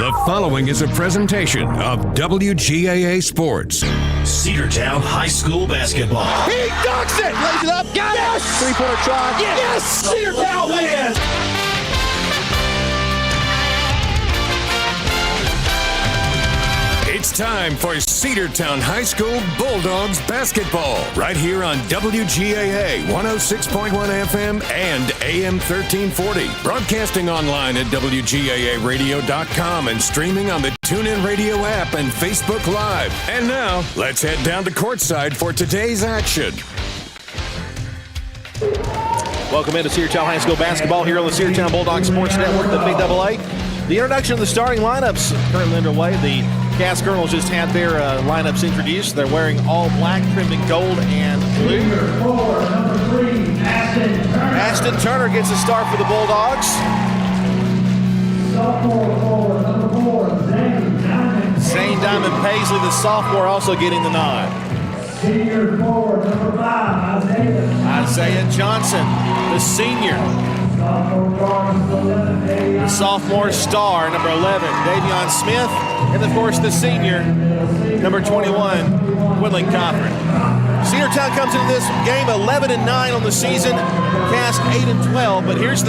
The following is a presentation of WGAA Sports. Cedartown High School basketball. He dunks it! Lays it up. Got it! Three-pointer try. Yes! Cedartown wins! It's time for Cedartown High School Bulldogs basketball. Right here on WGAA 106.1 FM and AM 1340. Broadcasting online at WGAAradio.com and streaming on the TuneIn Radio app and Facebook Live. And now, let's head down to courtside for today's action. Welcome into Cedartown High School basketball here on the Cedartown Bulldogs Sports Network, the Big AA. The introduction of the starting lineups currently underway. The Cass Colonels just had their lineups introduced. They're wearing all black, trimmed in gold and blue. Number 3, Ashton Turner gets a start for the Bulldogs. sophomore forward, number 4, Zane Diamond Paisley, the sophomore, also getting the nod. senior forward, number 5, Isaiah Johnson, the senior. sophomore guard, number 11, The sophomore star, number 11, Davion Smith. And, of course, the senior, number 21, Quinlan Cochran. Cedartown comes into this game 11-9 on the season, Cass 8-12. But here's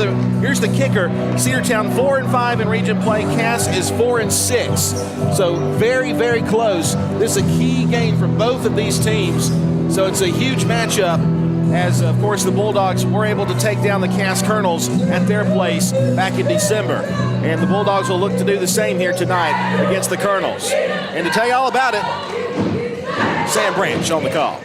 the kicker: Cedartown 4-5 in region play. Cass is 4-6. So very, very close. This is a key game for both of these teams. So it's a huge matchup. As, of course, the Bulldogs were able to take down the Cass Colonels at their place back in December. And the Bulldogs will look to do the same here tonight against the Colonels. And to tell you all about it, Sam Branch on the call.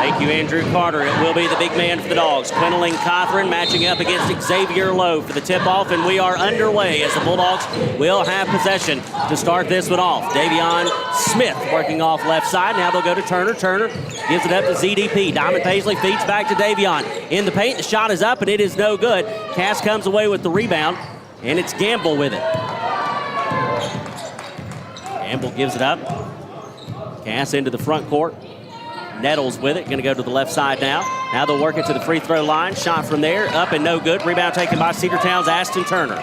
Thank you, Andrew Carter. It will be the big man for the Dogs, Quinlan Cochran, matching up against Xavier Lowe for the tip-off, and we are underway as the Bulldogs will have possession to start this one off. Davion Smith working off left side. Now they'll go to Turner. Turner gives it up to ZDP. Diamond Paisley feeds back to Davion. In the paint, the shot is up, and it is no good. Cass comes away with the rebound, and it's Gamble with it. Gamble gives it up. Cass into the front court. Nettles with it, going to go to the left side now. Now they'll work it to the free throw line. Shot from there, up and no good. Rebound taken by Cedartown's Ashton Turner.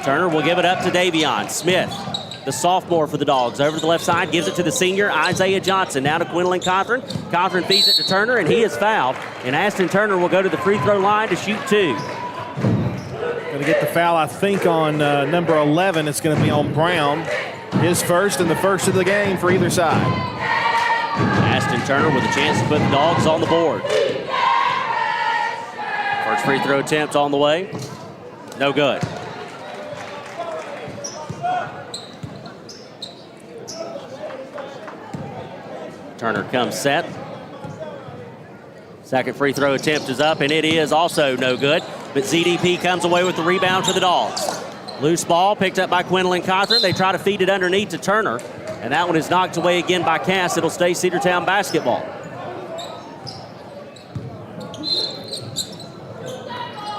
Turner will give it up to Davion Smith, the sophomore for the Dogs. Over to the left side, gives it to the senior, Isaiah Johnson. Now to Quinlan Cochran. Cochran feeds it to Turner, and he is fouled. And Ashton Turner will go to the free throw line to shoot 2. Going to get the foul, I think, on number 11. It's going to be on Brown. His first and the first of the game for either side. Ashton Turner with a chance to put the Dogs on the board. First free throw attempt on the way. No good. Turner comes set. Second free throw attempt is up, and it is also no good. But ZDP comes away with the rebound for the Dogs. Loose ball picked up by Quinlan Cochran. They try to feed it underneath to Turner. And that one is knocked away again by Cass. It'll stay Cedartown basketball.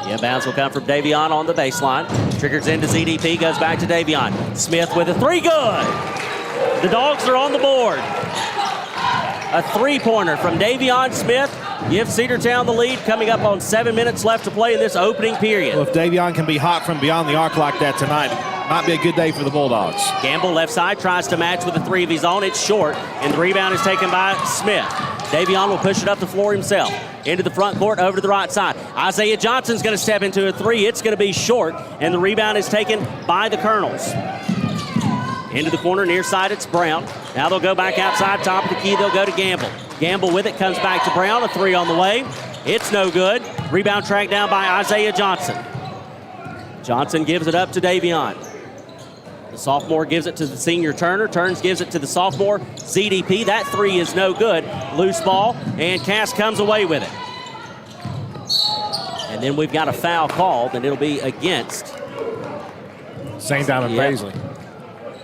The inbounds will come from Davion on the baseline. Triggers into ZDP, goes back to Davion. Smith with a 3, good. The Dogs are on the board. A 3-pointer from Davion Smith gives Cedartown the lead, coming up on 7 minutes left to play in this opening period. Well, if Davion can be hot from beyond the arc like that tonight, might be a good day for the Bulldogs. Gamble left side tries to match with a 3 of his own. It's short, and the rebound is taken by Smith. Davion will push it up the floor himself. Into the front court, over to the right side. Isaiah Johnson's going to step into a 3. It's going to be short, and the rebound is taken by the Colonels. Into the corner, near side, it's Brown. Now they'll go back outside, top of the key, they'll go to Gamble. Gamble with it, comes back to Brown, a 3 on the way. It's no good. Rebound tracked down by Isaiah Johnson. Johnson gives it up to Davion. The sophomore gives it to the senior Turner. Turns gives it to the sophomore ZDP. That 3 is no good. Loose ball, and Cass comes away with it. And then we've got a foul called, and it'll be against St. Diamond Paisley.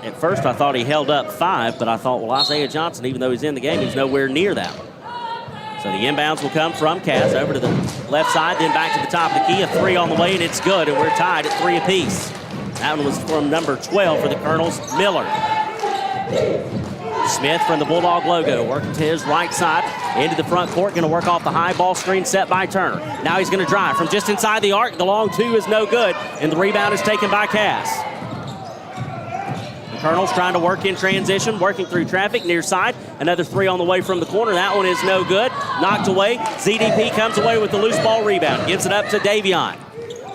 At first I thought he held up 5, but I thought, well, Isaiah Johnson, even though he's in the game, he's nowhere near that one. So the inbounds will come from Cass over to the left side, then back to the top of the key. A 3 on the way, and it's good, and we're tied at 3 apiece. That one was from number 12 for the Colonels, Miller. Smith from the Bulldog logo, working to his right side, into the front court, going to work off the high ball screen set by Turner. Now he's going to drive from just inside the arc. The long 2 is no good, and the rebound is taken by Cass. Colonel's trying to work in transition, working through traffic, near side. Another three on the way from the corner. That one is no good. Knocked away. ZDP comes away with the loose ball rebound. Gives it up to Davion.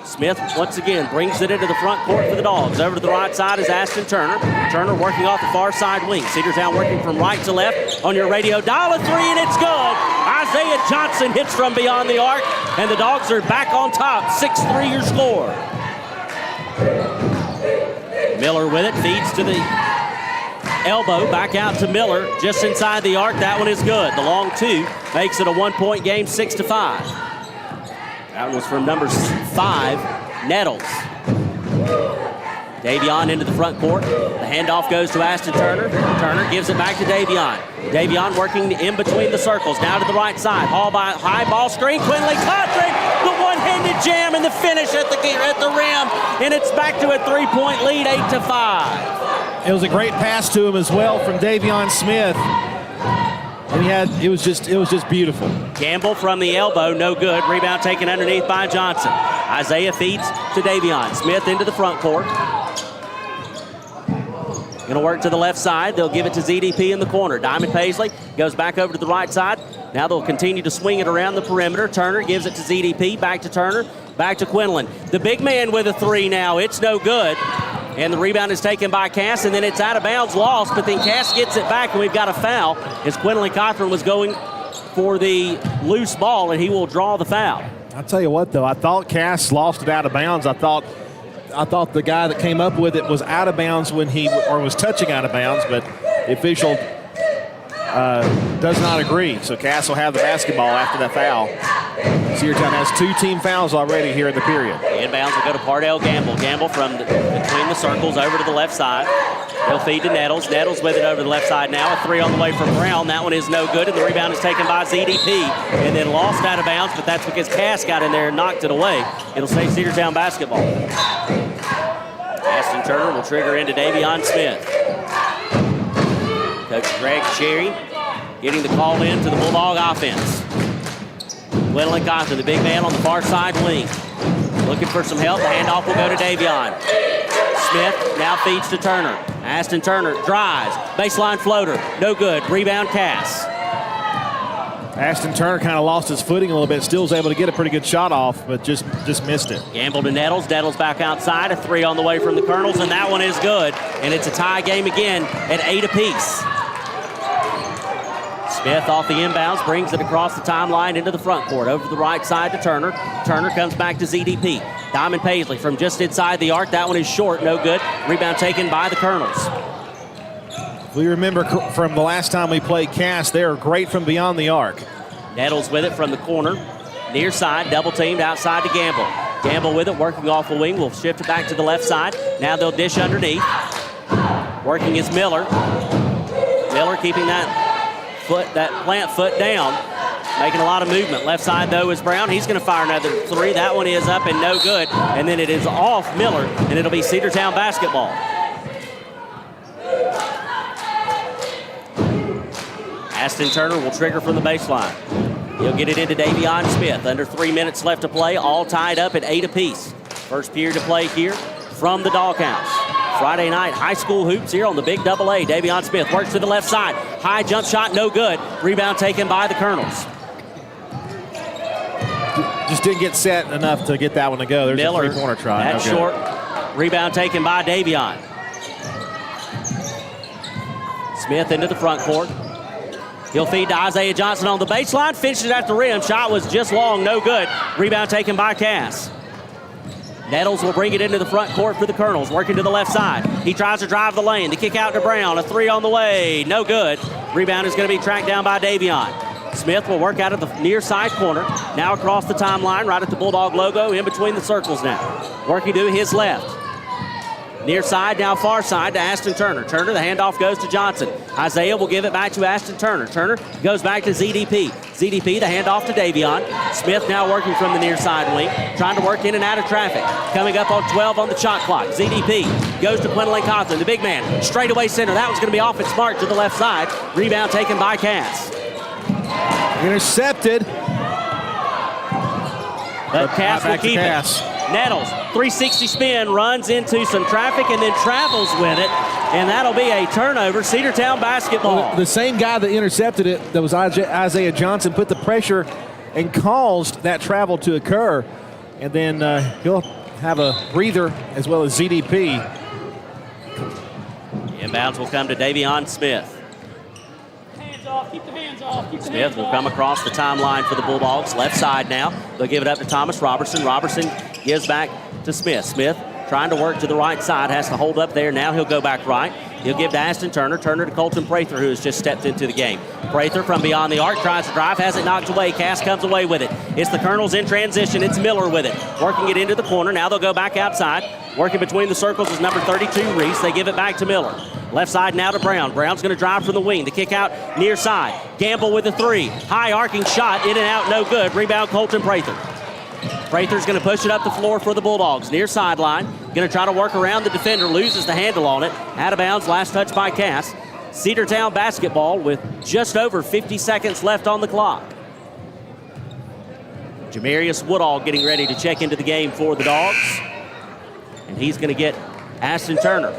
Smith, once again, brings it into the front court for the Dogs. Over to the right side is Ashton Turner. Turner working off the far side wing. Cedartown working from right to left on your radio. Dial a three, and it's good. Isaiah Johnson hits from beyond the arc, and the Dogs are back on top. 6-3 your score. Miller with it, feeds to the elbow, back out to Miller, just inside the arc. That one is good. The long two makes it a 1-point game, 6-5. That one was from number 5, Nettles. Davion into the front court. The handoff goes to Ashton Turner. Turner gives it back to Davion. Davion working in between the circles. Now to the right side. High ball screen. Quinley Cochran, the one-handed jam and the finish at the rim. And it's back to a 3-point lead, 8-5. It was a great pass to him as well from Davion Smith. And it was just beautiful. Gamble from the elbow, no good. Rebound taken underneath by Johnson. Isaiah feeds to Davion. Smith into the front court. Gonna work to the left side. They'll give it to ZDP in the corner. Diamond Paisley goes back over to the right side. Now they'll continue to swing it around the perimeter. Turner gives it to ZDP, back to Turner, back to Quinlan. The big man with a three now. It's no good. And the rebound is taken by Cass, and then it's out of bounds, lost, but then Cass gets it back, and we've got a foul as Quinlan Cochran was going for the loose ball, and he will draw the foul. I'll tell you what, though, I thought Cass lost it out of bounds. I thought the guy that came up with it was out of bounds when was touching out of bounds, but the official does not agree. So Cass will have the basketball after that foul. Cedartown has 2 team fouls already here in the period. The inbounds will go to Pardell Gamble. Gamble from between the circles over to the left side. He'll feed to Nettles. Nettles with it over to the left side now. A three on the way from Brown. That one is no good, and the rebound is taken by ZDP and then lost out of bounds, but that's because Cass got in there and knocked it away. It'll stay Cedartown basketball. Ashton Turner will trigger into Davion Smith. Coach Greg Cherry getting the call in to the Bulldog offense. Quinlan Cochran, the big man on the far side wing. Looking for some help. The handoff will go to Davion. Smith now feeds to Turner. Ashton Turner drives. Baseline floater. No good. Rebound Cass. Ashton Turner kind of lost his footing a little bit. Still was able to get a pretty good shot off, but just missed it. Gamble to Nettles. Nettles back outside. A three on the way from the Colonels, and that one is good. And it's a tie game again at 8 apiece. Smith off the inbounds, brings it across the timeline into the front court. Over the right side to Turner. Turner comes back to ZDP. Diamond Paisley from just inside the arc. That one is short, no good. Rebound taken by the Colonels. We remember from the last time we played Cass, they are great from beyond the arc. Nettles with it from the corner. Near side, double teamed outside to Gamble. Gamble with it, working off the wing. We'll shift it back to the left side. Now they'll dish underneath. Working is Miller. Miller keeping that plant foot down, making a lot of movement. Left side, though, is Brown. He's going to fire another three. That one is up and no good. And then it is off Miller, and it'll be Cedartown basketball. Ashton Turner will trigger from the baseline. He'll get it into Davion Smith. Under 3 minutes left to play, all tied up at 8 apiece. First period to play here from the Doghouse. Friday night high school hoops here on the Big Double A. Davion Smith works to the left side. High jump shot, no good. Rebound taken by the Colonels. Just didn't get set enough to get that one to go. There's Miller, a three-pointer try. That's no short. Rebound taken by Davion. Smith into the front court. He'll feed to Isaiah Johnson on the baseline. Finishes at the rim. Shot was just long, no good. Rebound taken by Cass. Nettles will bring it into the front court for the Colonels, working to the left side. He tries to drive the lane. The kick out to Brown. A three on the way. No good. Rebound is going to be tracked down by Davion. Smith will work out of the near side corner. Now across the timeline, right at the Bulldog logo, in between the circles now. Working to his left. Near side, now far side to Ashton Turner. Turner, the handoff goes to Johnson. Isaiah will give it back to Ashton Turner. Turner goes back to ZDP. ZDP, the handoff to Davion. Smith now working from the near side wing, trying to work in and out of traffic. Coming up on 12 on the shot clock. ZDP goes to Quinlan Cochran, the big man. Straightaway center. That one's going to be off its mark to the left side. Rebound taken by Cass. Intercepted. But Cass will keep it. Nettles, 360 spin, runs into some traffic and then travels with it. and that'll be a turnover. Cedartown basketball. The same guy that intercepted it, that was Isaiah Johnson, put the pressure and caused that travel to occur. And then he'll have a breather as well as ZDP. Inbounds will come to Davion Smith. Hands off, keep the hands off. Keep the Smith hands will off. come across the timeline for the Bulldogs. Left side now. They'll give it up to Thomas Robertson. Robertson gives back to Smith. Smith trying to work to the right side, has to hold up there. Now he'll go back right. He'll give to Ashton Turner. Turner to Colton Prather, who has just stepped into the game. Prather from beyond the arc tries to drive, has it knocked away. Cass comes away with it. It's the Colonels in transition. It's Miller with it, working it into the corner. Now they'll go back outside. Working between the circles is number 32, Reese. They give it back to Miller. Left side now to Brown. Brown's going to drive from the wing. The kick out near side. Gamble with a three. High arcing shot, in and out, no good. Rebound Colton Prather. Prather's going to push it up the floor for the Bulldogs. Near sideline. Going to try to work around the defender. Loses the handle on it. Out of bounds. Last touch by Cass. Cedartown basketball with just over 50 seconds left on the clock. Jamarius Woodall getting ready to check into the game for the Dogs. And he's going to get Ashton Turner.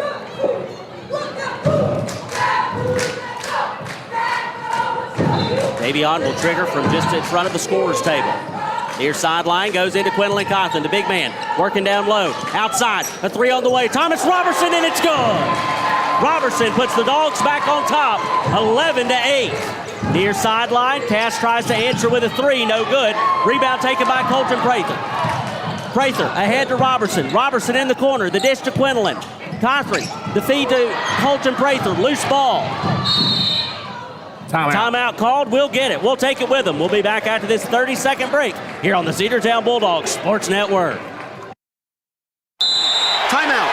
Davion will trigger from just in front of the scorer's table. Near sideline goes into Quinlan Cawthon, the big man, working down low. Outside, a three on the way. Thomas Robertson, and it's good. Robertson puts the Dogs back on top, 11-8. Near sideline, Cass tries to answer with a three, no good. Rebound taken by Colton Prather. Prather ahead to Robertson. Robertson in the corner, the dish to Quinlan. Cawthon, the feed to Colton Prather, loose ball. Timeout called. We'll get it. We'll take it with them. We'll be back after this 30-second break here on the Cedartown Bulldogs Sports Network. Timeout.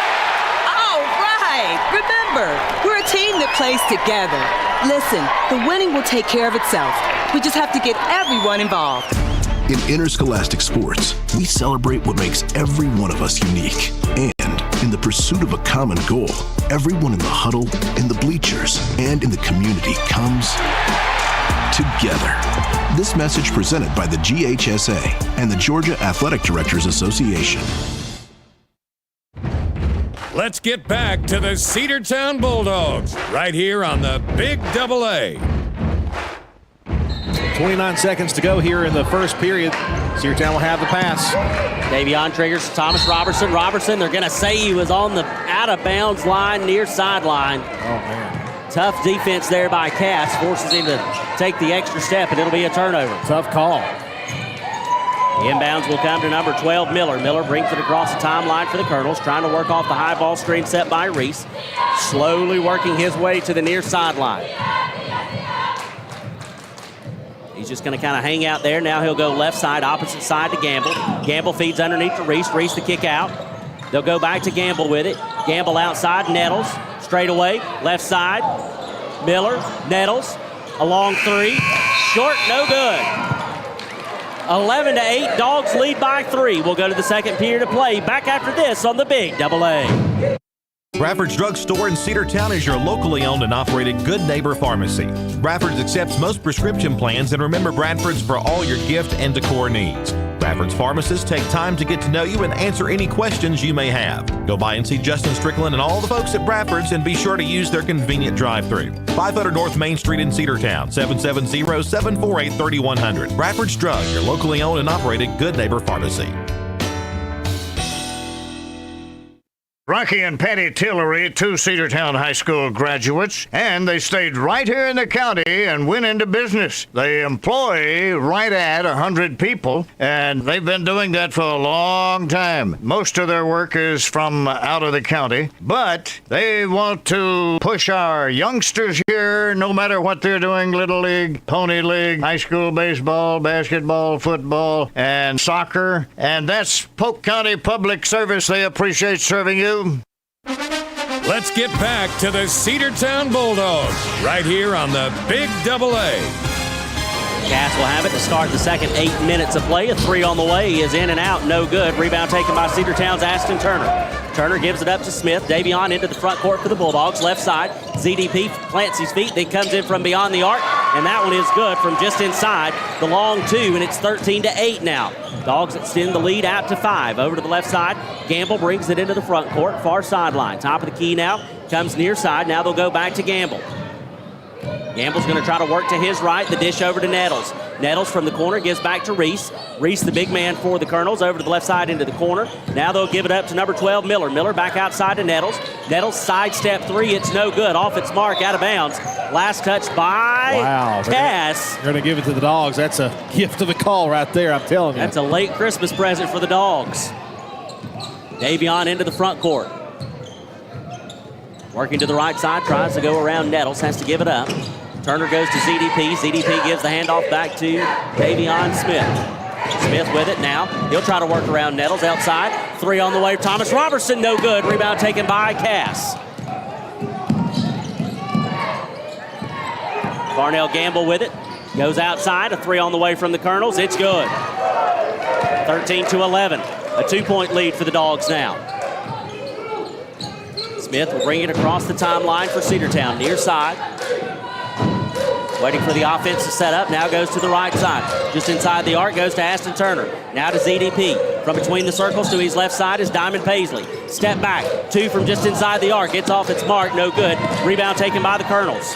All right. Remember, we're a team that plays together. Listen, the winning will take care of itself. We just have to get everyone involved. In interscholastic sports, we celebrate what makes every one of us unique. And in the pursuit of a common goal, everyone in the huddle, in the bleachers, and in the community comes together. This message presented by the GHSA and the Georgia Athletic Directors Association. Let's get back to the Cedartown Bulldogs right here on the Big Double A. 29 seconds to go here in the first period. Cedartown will have the pass. Davion triggers Thomas Robertson. Robertson, they're going to say he was on the out-of-bounds line near sideline. Oh, man. Tough defense there by Cass. Forces him to take the extra step, and it'll be a turnover. Tough call. The inbounds will come to number 12, Miller. Miller brings it across the timeline for the Colonels, trying to work off the high ball screen set by Reese. Slowly working his way to the near sideline. He's just going to kind of hang out there. Now he'll go left side, opposite side to Gamble. Gamble feeds underneath to Reese. Reese the kick out. They'll go back to Gamble with it. Gamble outside, Nettles. Straight away, left side. Miller, Nettles. A long three. Short, no good. 11-8, Dogs lead by 3. We'll go to the second period of play. Back after this on the Big Double A. Bradford's Drug Store in Cedartown is your locally owned and operated Good Neighbor Pharmacy. Bradford's accepts most prescription plans, and remember Bradford's for all your gift and decor needs. Bradford's pharmacists take time to get to know you and answer any questions you may have. Go by and see Justin Strickland and all the folks at Bradford's, and be sure to use their convenient drive-thru. 500 North Main Street in Cedartown, 770-748-3100. Bradford's Drug, your locally owned and operated Good Neighbor Pharmacy. Rocky and Patty Tillery, 2 Cedartown High School graduates, and they stayed right here in the county and went into business. They employ right at 100 people, and they've been doing that for a long time. Most of their work is from out of the county, but they want to push our youngsters here, no matter what they're doing, Little League, Pony League, high school baseball, basketball, football, and soccer, and that's Polk County Public Service. They appreciate serving you. Let's get back to the Cedartown Bulldogs right here on the Big Double A. Cass will have it to start the second 8 minutes of play. A three on the way. He is in and out, no good. Rebound taken by Cedartown's Ashton Turner. Turner gives it up to Smith. Davion into the front court for the Bulldogs. Left side, ZDP plants his feet, then comes in from beyond the arc, and that one is good from just inside the long 2, and it's 13-8 now. Dogs extend the lead out to 5. Over to the left side, Gamble brings it into the front court, far sideline. Top of the key now, comes near side. Now they'll go back to Gamble. Gamble's going to try to work to his right. The dish over to Nettles. Nettles from the corner gives back to Reese. Reese, the big man for the Colonels, over to the left side into the corner. Now they'll give it up to number 12, Miller. Miller back outside to Nettles. Nettles sidestep three. It's no good. Off its mark, out of bounds. Last touch by Cass. They're going to give it to the Dogs. That's a gift of a call right there, I'm telling you. That's a late Christmas present for the Dogs. Davion into the front court. Working to the right side, tries to go around Nettles, has to give it up. Turner goes to ZDP. ZDP gives the handoff back to Davion Smith. Smith with it now. He'll try to work around Nettles outside. Three on the way. Thomas Robertson, no good. Rebound taken by Cass. Barnell Gamble with it. Goes outside. A three on the way from the Colonels. It's good. 13-11. A 2-point lead for the Dogs now. Smith will bring it across the timeline for Cedartown. Near side. Waiting for the offense to set up. Now goes to the right side. Just inside the arc goes to Aston Turner. Now to ZDP. From between the circles to his left side is Diamond Paisley. Step back. Two from just inside the arc. It's off its mark. No good. Rebound taken by the Colonels.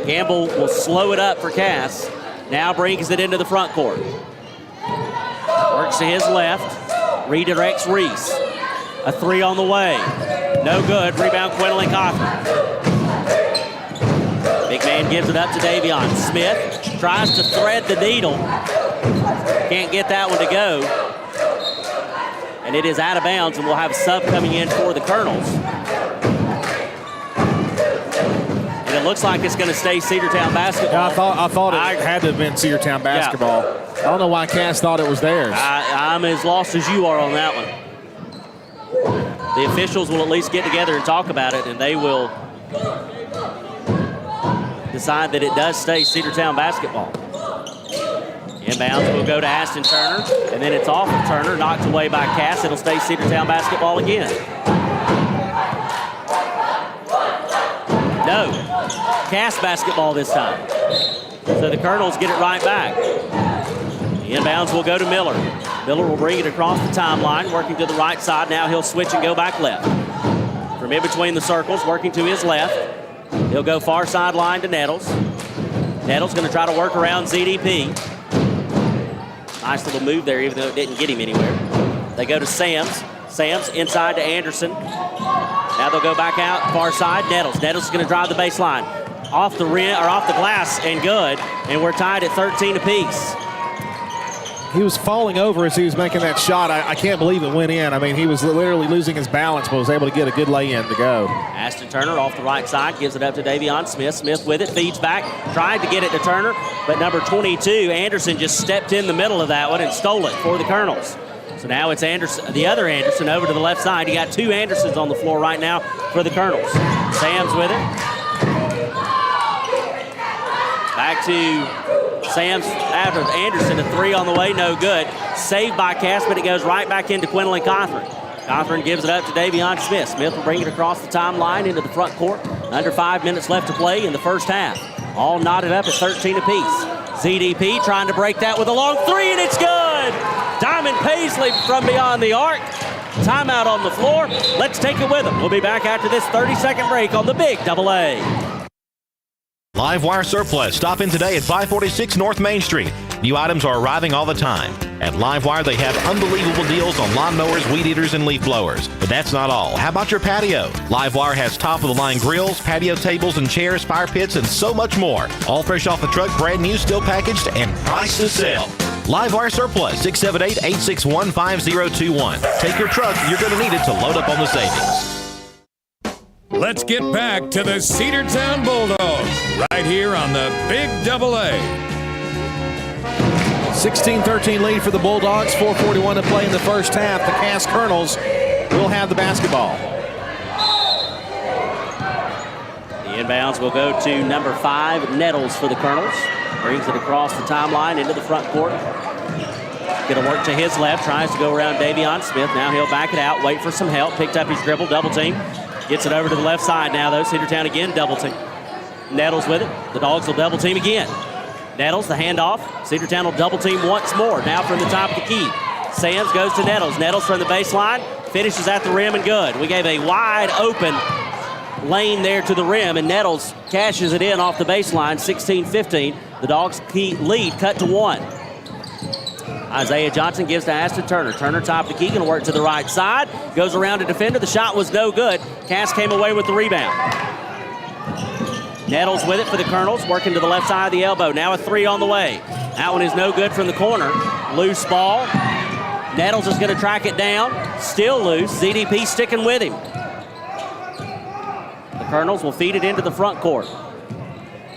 Gamble will slow it up for Cass. Now brings it into the front court. Works to his left. Redirects Reese. A three on the way. No good. Rebound Quinlan Cochran. Big man gives it up to Davion. Smith tries to thread the needle. Can't get that one to go. And it is out of bounds, and we'll have a sub coming in for the Colonels. And it looks like it's going to stay Cedartown basketball. Yeah, I thought it had to have been Cedartown basketball. Yeah. I don't know why Cass thought it was theirs. I'm as lost as you are on that one. The officials will at least get together and talk about it, and they will decide that it does stay Cedartown basketball. Inbounds will go to Aston Turner, and then it's off of Turner, knocked away by Cass. It'll stay Cedartown basketball again. No, Cass basketball this time. So the Colonels get it right back. The inbounds will go to Miller. Miller will bring it across the timeline, working to the right side. Now he'll switch and go back left. From in between the circles, working to his left. He'll go far sideline to Nettles. Nettles going to try to work around ZDP. Nice little move there, even though it didn't get him anywhere. They go to Sams. Sams inside to Anderson. Now they'll go back out, far side, Nettles. Nettles is going to drive the baseline. Off the rim, or off the glass, and good. And we're tied at 13 apiece. He was falling over as he was making that shot. I can't believe it went in. I mean, he was literally losing his balance, but was able to get a good lay-in to go. Aston Turner off the right side, gives it up to Davion Smith. Smith with it, feeds back, tried to get it to Turner, but number 22, Anderson, just stepped in the middle of that one and stole it for the Colonels. So now it's Anderson, the other Anderson, over to the left side. You got two Andersons on the floor right now for the Colonels. Sam's with it. Back to Sam's after Anderson, a three on the way, no good. Saved by Cass, but it goes right back into Quinlan Cochran. Cochran gives it up to Davion Smith. Smith will bring it across the timeline into the front court. Under 5 minutes left to play in the first half. All knotted up at 13 apiece. ZDP trying to break that with a long three, and it's good! Diamond Paisley from beyond the arc. Timeout on the floor. Let's take it with them. We'll be back after this 30-second break on the Big Double A. Livewire Surplus. Stop in today at 546 North Main Street. New items are arriving all the time. At Livewire, they have unbelievable deals on lawnmowers, weed eaters, and leaf blowers. But that's not all. How about your patio? Livewire has top-of-the-line grills, patio tables and chairs, fire pits, and so much more. All fresh off the truck, brand new, still packaged, and price to sell. Livewire Surplus, 678-861-5021. Take your truck. You're going to need it to load up on the savings. Let's get back to the Cedartown Bulldogs right here on the Big Double A. 16-13 lead for the Bulldogs. 4:41 to play in the first half. The Cass Colonels will have the basketball. The inbounds will go to number 5, Nettles for the Colonels. Brings it across the timeline into the front court. Going to work to his left. Tries to go around Davion Smith. Now he'll back it out. Wait for some help. Picked up his dribble. Double team. Gets it over to the left side now, though. Cedartown again, double team. Nettles with it. The Dogs will double team again. Nettles, the handoff. Cedartown will double team once more. Now from the top of the key. Sams goes to Nettles. Nettles from the baseline. Finishes at the rim and good. We gave a wide open lane there to the rim, and Nettles cashes it in off the baseline, 16-15. The Dogs' lead cut to 1. Isaiah Johnson gives to Aston Turner. Turner top the key, going to work to the right side. Goes around a defender. The shot was no good. Cass came away with the rebound. Nettles with it for the Colonels, working to the left side of the elbow. Now a 3 on the way. That one is no good from the corner. Loose ball. Nettles is going to track it down. Still loose. ZDP sticking with him. The Colonels will feed it into the front court.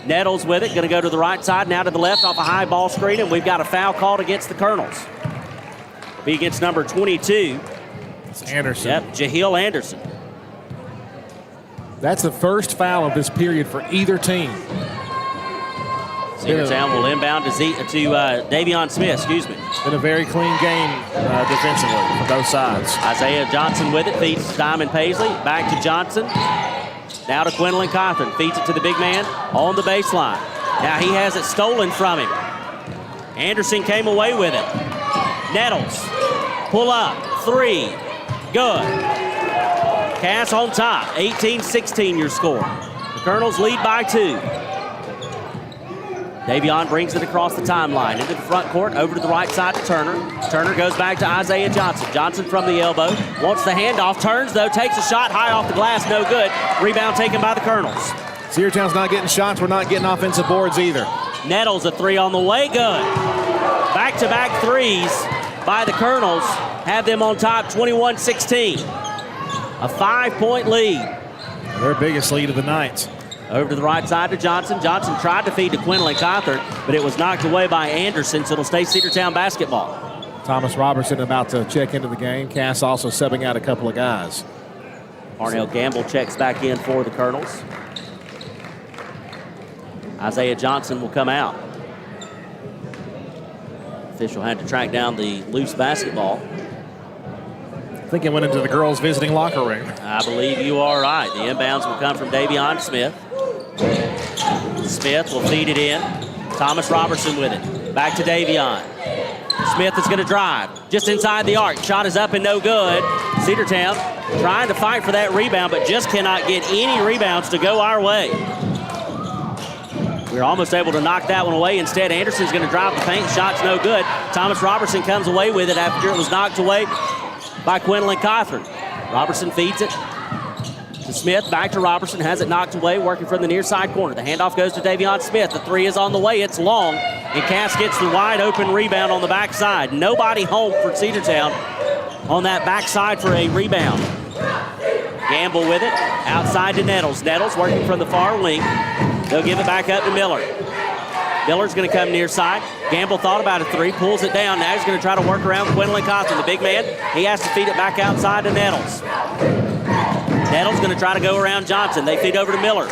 Nettles with it, going to go to the right side, now to the left off a high ball screen, and we've got a foul called against the Colonels. Be against number 22. It's Anderson. Yep, Jahiel Anderson. That's the first foul of this period for either team. Cedartown will inbound to Davion Smith, excuse me. Been a very clean game defensively for both sides. Isaiah Johnson with it, feeds to Diamond Paisley, back to Johnson. Now to Quinlan Cothran, feeds it to the big man on the baseline. Now he has it stolen from him. Anderson came away with it. Nettles, pull up, 3, good. Cass on top, 18-16 your score. The Colonels lead by 2. Davion brings it across the timeline, into the front court, over to the right side to Turner. Turner goes back to Isaiah Johnson. Johnson from the elbow, wants the handoff, turns though, takes a shot high off the glass, no good. Rebound taken by the Colonels. Cedartown's not getting shots, we're not getting offensive boards either. Nettles a 3 on the way, good. Back-to-back 3s by the Colonels, have them on top 21-16. A 5-point lead. Their biggest lead of the night. Over to the right side to Johnson. Johnson tried to feed to Quinlan Cothran, but it was knocked away by Anderson, so it'll stay Cedartown basketball. Thomas Robertson about to check into the game. Cass also subbing out a couple of guys. Arnell Gamble checks back in for the Colonels. Isaiah Johnson will come out. Official had to track down the loose basketball. I think it went into the girls' visiting locker room. I believe you are right. The inbounds will come from Davion Smith. Smith will feed it in. Thomas Robertson with it. Back to Davion. Smith is going to drive. Just inside the arc. Shot is up and no good. Cedartown trying to fight for that rebound, but just cannot get any rebounds to go our way. We're almost able to knock that one away. Instead, Anderson's going to drive the paint. Shot's no good. Thomas Robertson comes away with it after it was knocked away by Quinlan Cothran. Robertson feeds it to Smith, back to Robertson, has it knocked away, working from the near side corner. The handoff goes to Davion Smith. The 3 is on the way, it's long, and Cass gets the wide open rebound on the backside. Nobody home for Cedartown on that backside for a rebound. Gamble with it, outside to Nettles. Nettles working from the far wing. They'll give it back up to Miller. Miller's going to come near side. Gamble thought about a 3, pulls it down. Now he's going to try to work around Quinlan Cothran, the big man. He has to feed it back outside to Nettles. Nettles going to try to go around Johnson. They feed over to Miller.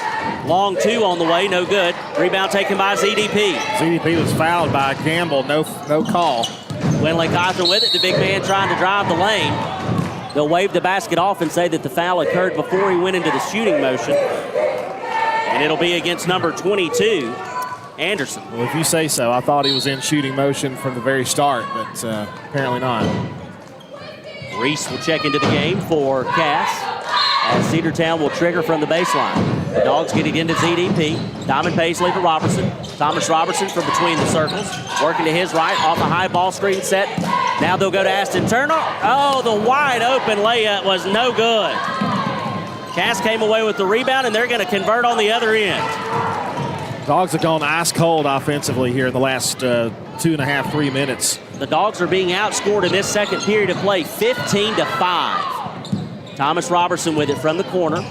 Long 2 on the way, no good. Rebound taken by ZDP. ZDP was fouled by Gamble, no call. Quinlan Cothran with it, the big man trying to drive the lane. They'll wave the basket off and say that the foul occurred before he went into the shooting motion. And it'll be against number 22, Anderson. Well, if you say so. I thought he was in shooting motion from the very start, but apparently not. Reese will check into the game for Cass, as Cedartown will trigger from the baseline. The Dogs get it into ZDP. Diamond Paisley to Robertson. Thomas Robertson from between the circles. Working to his right off a high ball screen set. Now they'll go to Aston Turner. Oh, the wide open layup was no good. Cass came away with the rebound, and they're going to convert on the other end. Dogs have gone ice cold offensively here in the last 2.5, 3 minutes. The Dogs are being outscored in this second period of play 15-5. Thomas Robertson with it from the corner.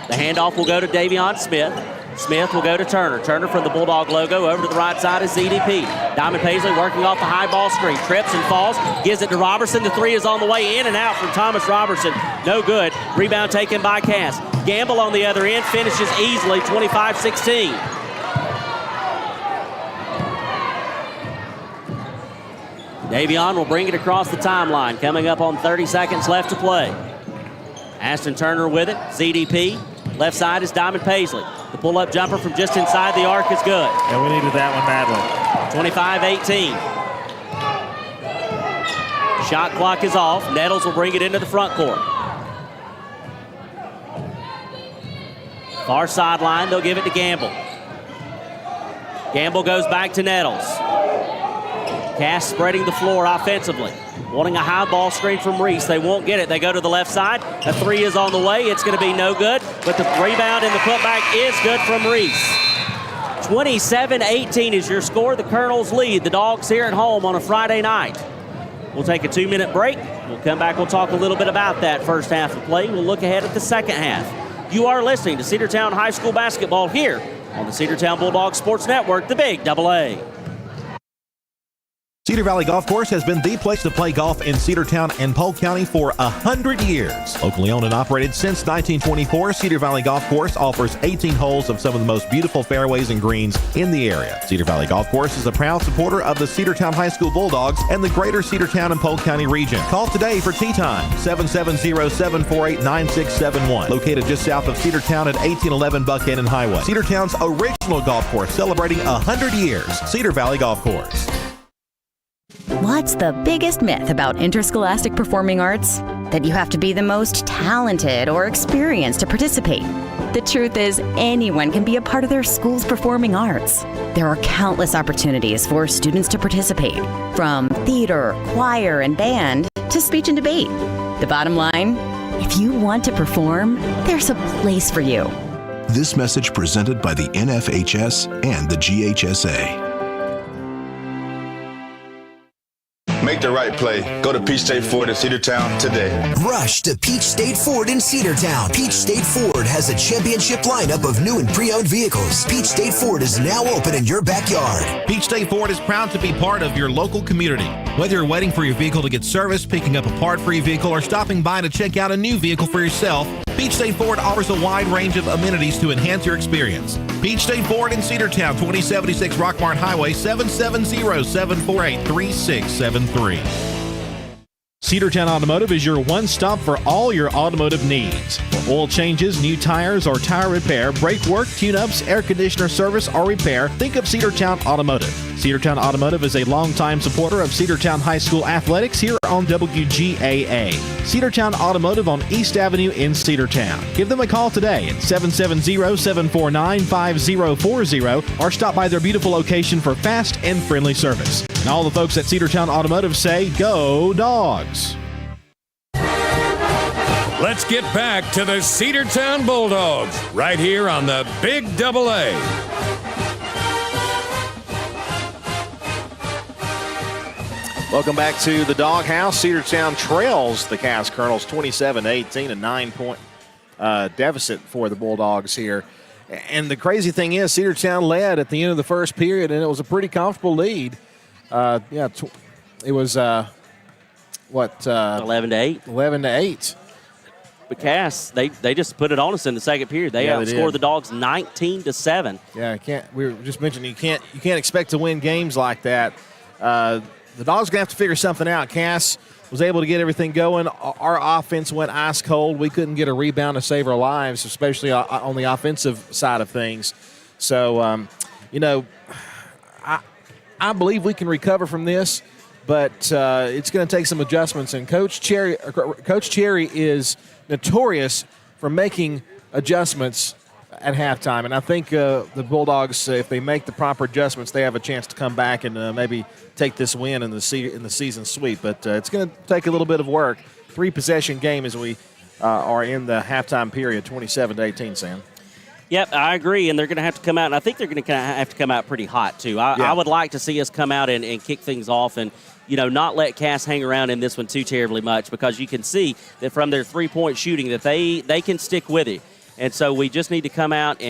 The handoff will go to Davion Smith. Smith will go to Turner. Turner from the Bulldog logo over to the right side is ZDP. Diamond Paisley working off the high ball screen. Trips and falls. Gives it to Robertson. The 3 is on the way, in and out from Thomas Robertson. No good. Rebound taken by Cass. Gamble on the other end. Finishes easily, 25-16. Davion will bring it across the timeline. Coming up on 30 seconds left to play. Aston Turner with it. ZDP. Left side is Diamond Paisley. The pull-up jumper from just inside the arc is good. Yeah, we needed that one badly. 25-18. Shot clock is off. Nettles will bring it into the front court. Far sideline, they'll give it to Gamble. Gamble goes back to Nettles. Cass spreading the floor offensively. Wanting a high ball screen from Reese. They won't get it. They go to the left side. A three is on the way. It's going to be no good, but the rebound and the putback is good from Reese. 27-18 is your score. The Colonels lead the Dogs here at home on a Friday night. We'll take a 2-minute break. We'll come back. We'll talk a little bit about that first half of play. We'll look ahead at the second half. You are listening to Cedartown High School basketball here on the Cedartown Bulldogs Sports Network, the Big AA. Cedar Valley Golf Course has been the place to play golf in Cedartown and Polk County for 100 years. Locally owned and operated since 1924, Cedar Valley Golf Course offers 18 holes of some of the most beautiful fairways and greens in the area. Cedar Valley Golf Course is a proud supporter of the Cedartown High School Bulldogs and the greater Cedartown and Polk County region. Call today for tee time, 770-748-9671. Located just south of Cedartown at 1811 Buckhannon Highway. Cedartown's original golf course celebrating 100 years. Cedar Valley Golf Course. What's the biggest myth about interscholastic performing arts? That you have to be the most talented or experienced to participate. The truth is, anyone can be a part of their school's performing arts. There are countless opportunities for students to participate, from theater, choir, and band to speech and debate. The bottom line, if you want to perform, there's a place for you. This message presented by the NFHS and the GHSA. Make the right play. Go to Peach State Ford in Cedartown today. Rush to Peach State Ford in Cedartown. Peach State Ford has a championship lineup of new and pre-owned vehicles. Peach State Ford is now open in your backyard. Peach State Ford is proud to be part of your local community. Whether you're waiting for your vehicle to get serviced, picking up a part for your vehicle, or stopping by to check out a new vehicle for yourself, Peach State Ford offers a wide range of amenities to enhance your experience. Peach State Ford in Cedartown, 2076 Rockmart Highway, 770-748-3673. Cedartown Automotive is your one stop for all your automotive needs. For oil changes, new tires, or tire repair, brake work, tune-ups, air conditioner service, or repair, think of Cedartown Automotive. Cedartown Automotive is a longtime supporter of Cedartown High School athletics here on WGAA. Cedartown Automotive on East Avenue in Cedartown. Give them a call today at 770-749-5040 or stop by their beautiful location for fast and friendly service. And all the folks at Cedartown Automotive say, go Dogs! Let's get back to the Cedartown Bulldogs right here on the Big AA. Welcome back to the Doghouse. Cedartown trails the Cass Colonels 27-18, a 9-point deficit for the Bulldogs here. And the crazy thing is, Cedartown led at the end of the first period, and it was a pretty comfortable lead. It was 11-8. 11-8. But Cass, they just put it on us in the second period. They outscored the Dogs 19-7. Yeah, we were just mentioning you can't expect to win games like that. The Dogs are going to have to figure something out. Cass was able to get everything going. Our offense went ice cold. We couldn't get a rebound to save our lives, especially on the offensive side of things. So, I believe we can recover from this, but it's going to take some adjustments. And Coach Cherry is notorious for making adjustments at halftime. And I think the Bulldogs, if they make the proper adjustments, they have a chance to come back and maybe take this win in the season sweep. But it's going to take a little bit of work. 3-possession game as we are in the halftime period, 27-18, Sam. Yep, I agree, and they're going to have to come out, and I think they're going to have to come out pretty hot, too. I would like to see us come out and kick things off and, not let Cass hang around in this one too terribly much, because you can see that from their three-point shooting that they can stick with it. And so we just need to come out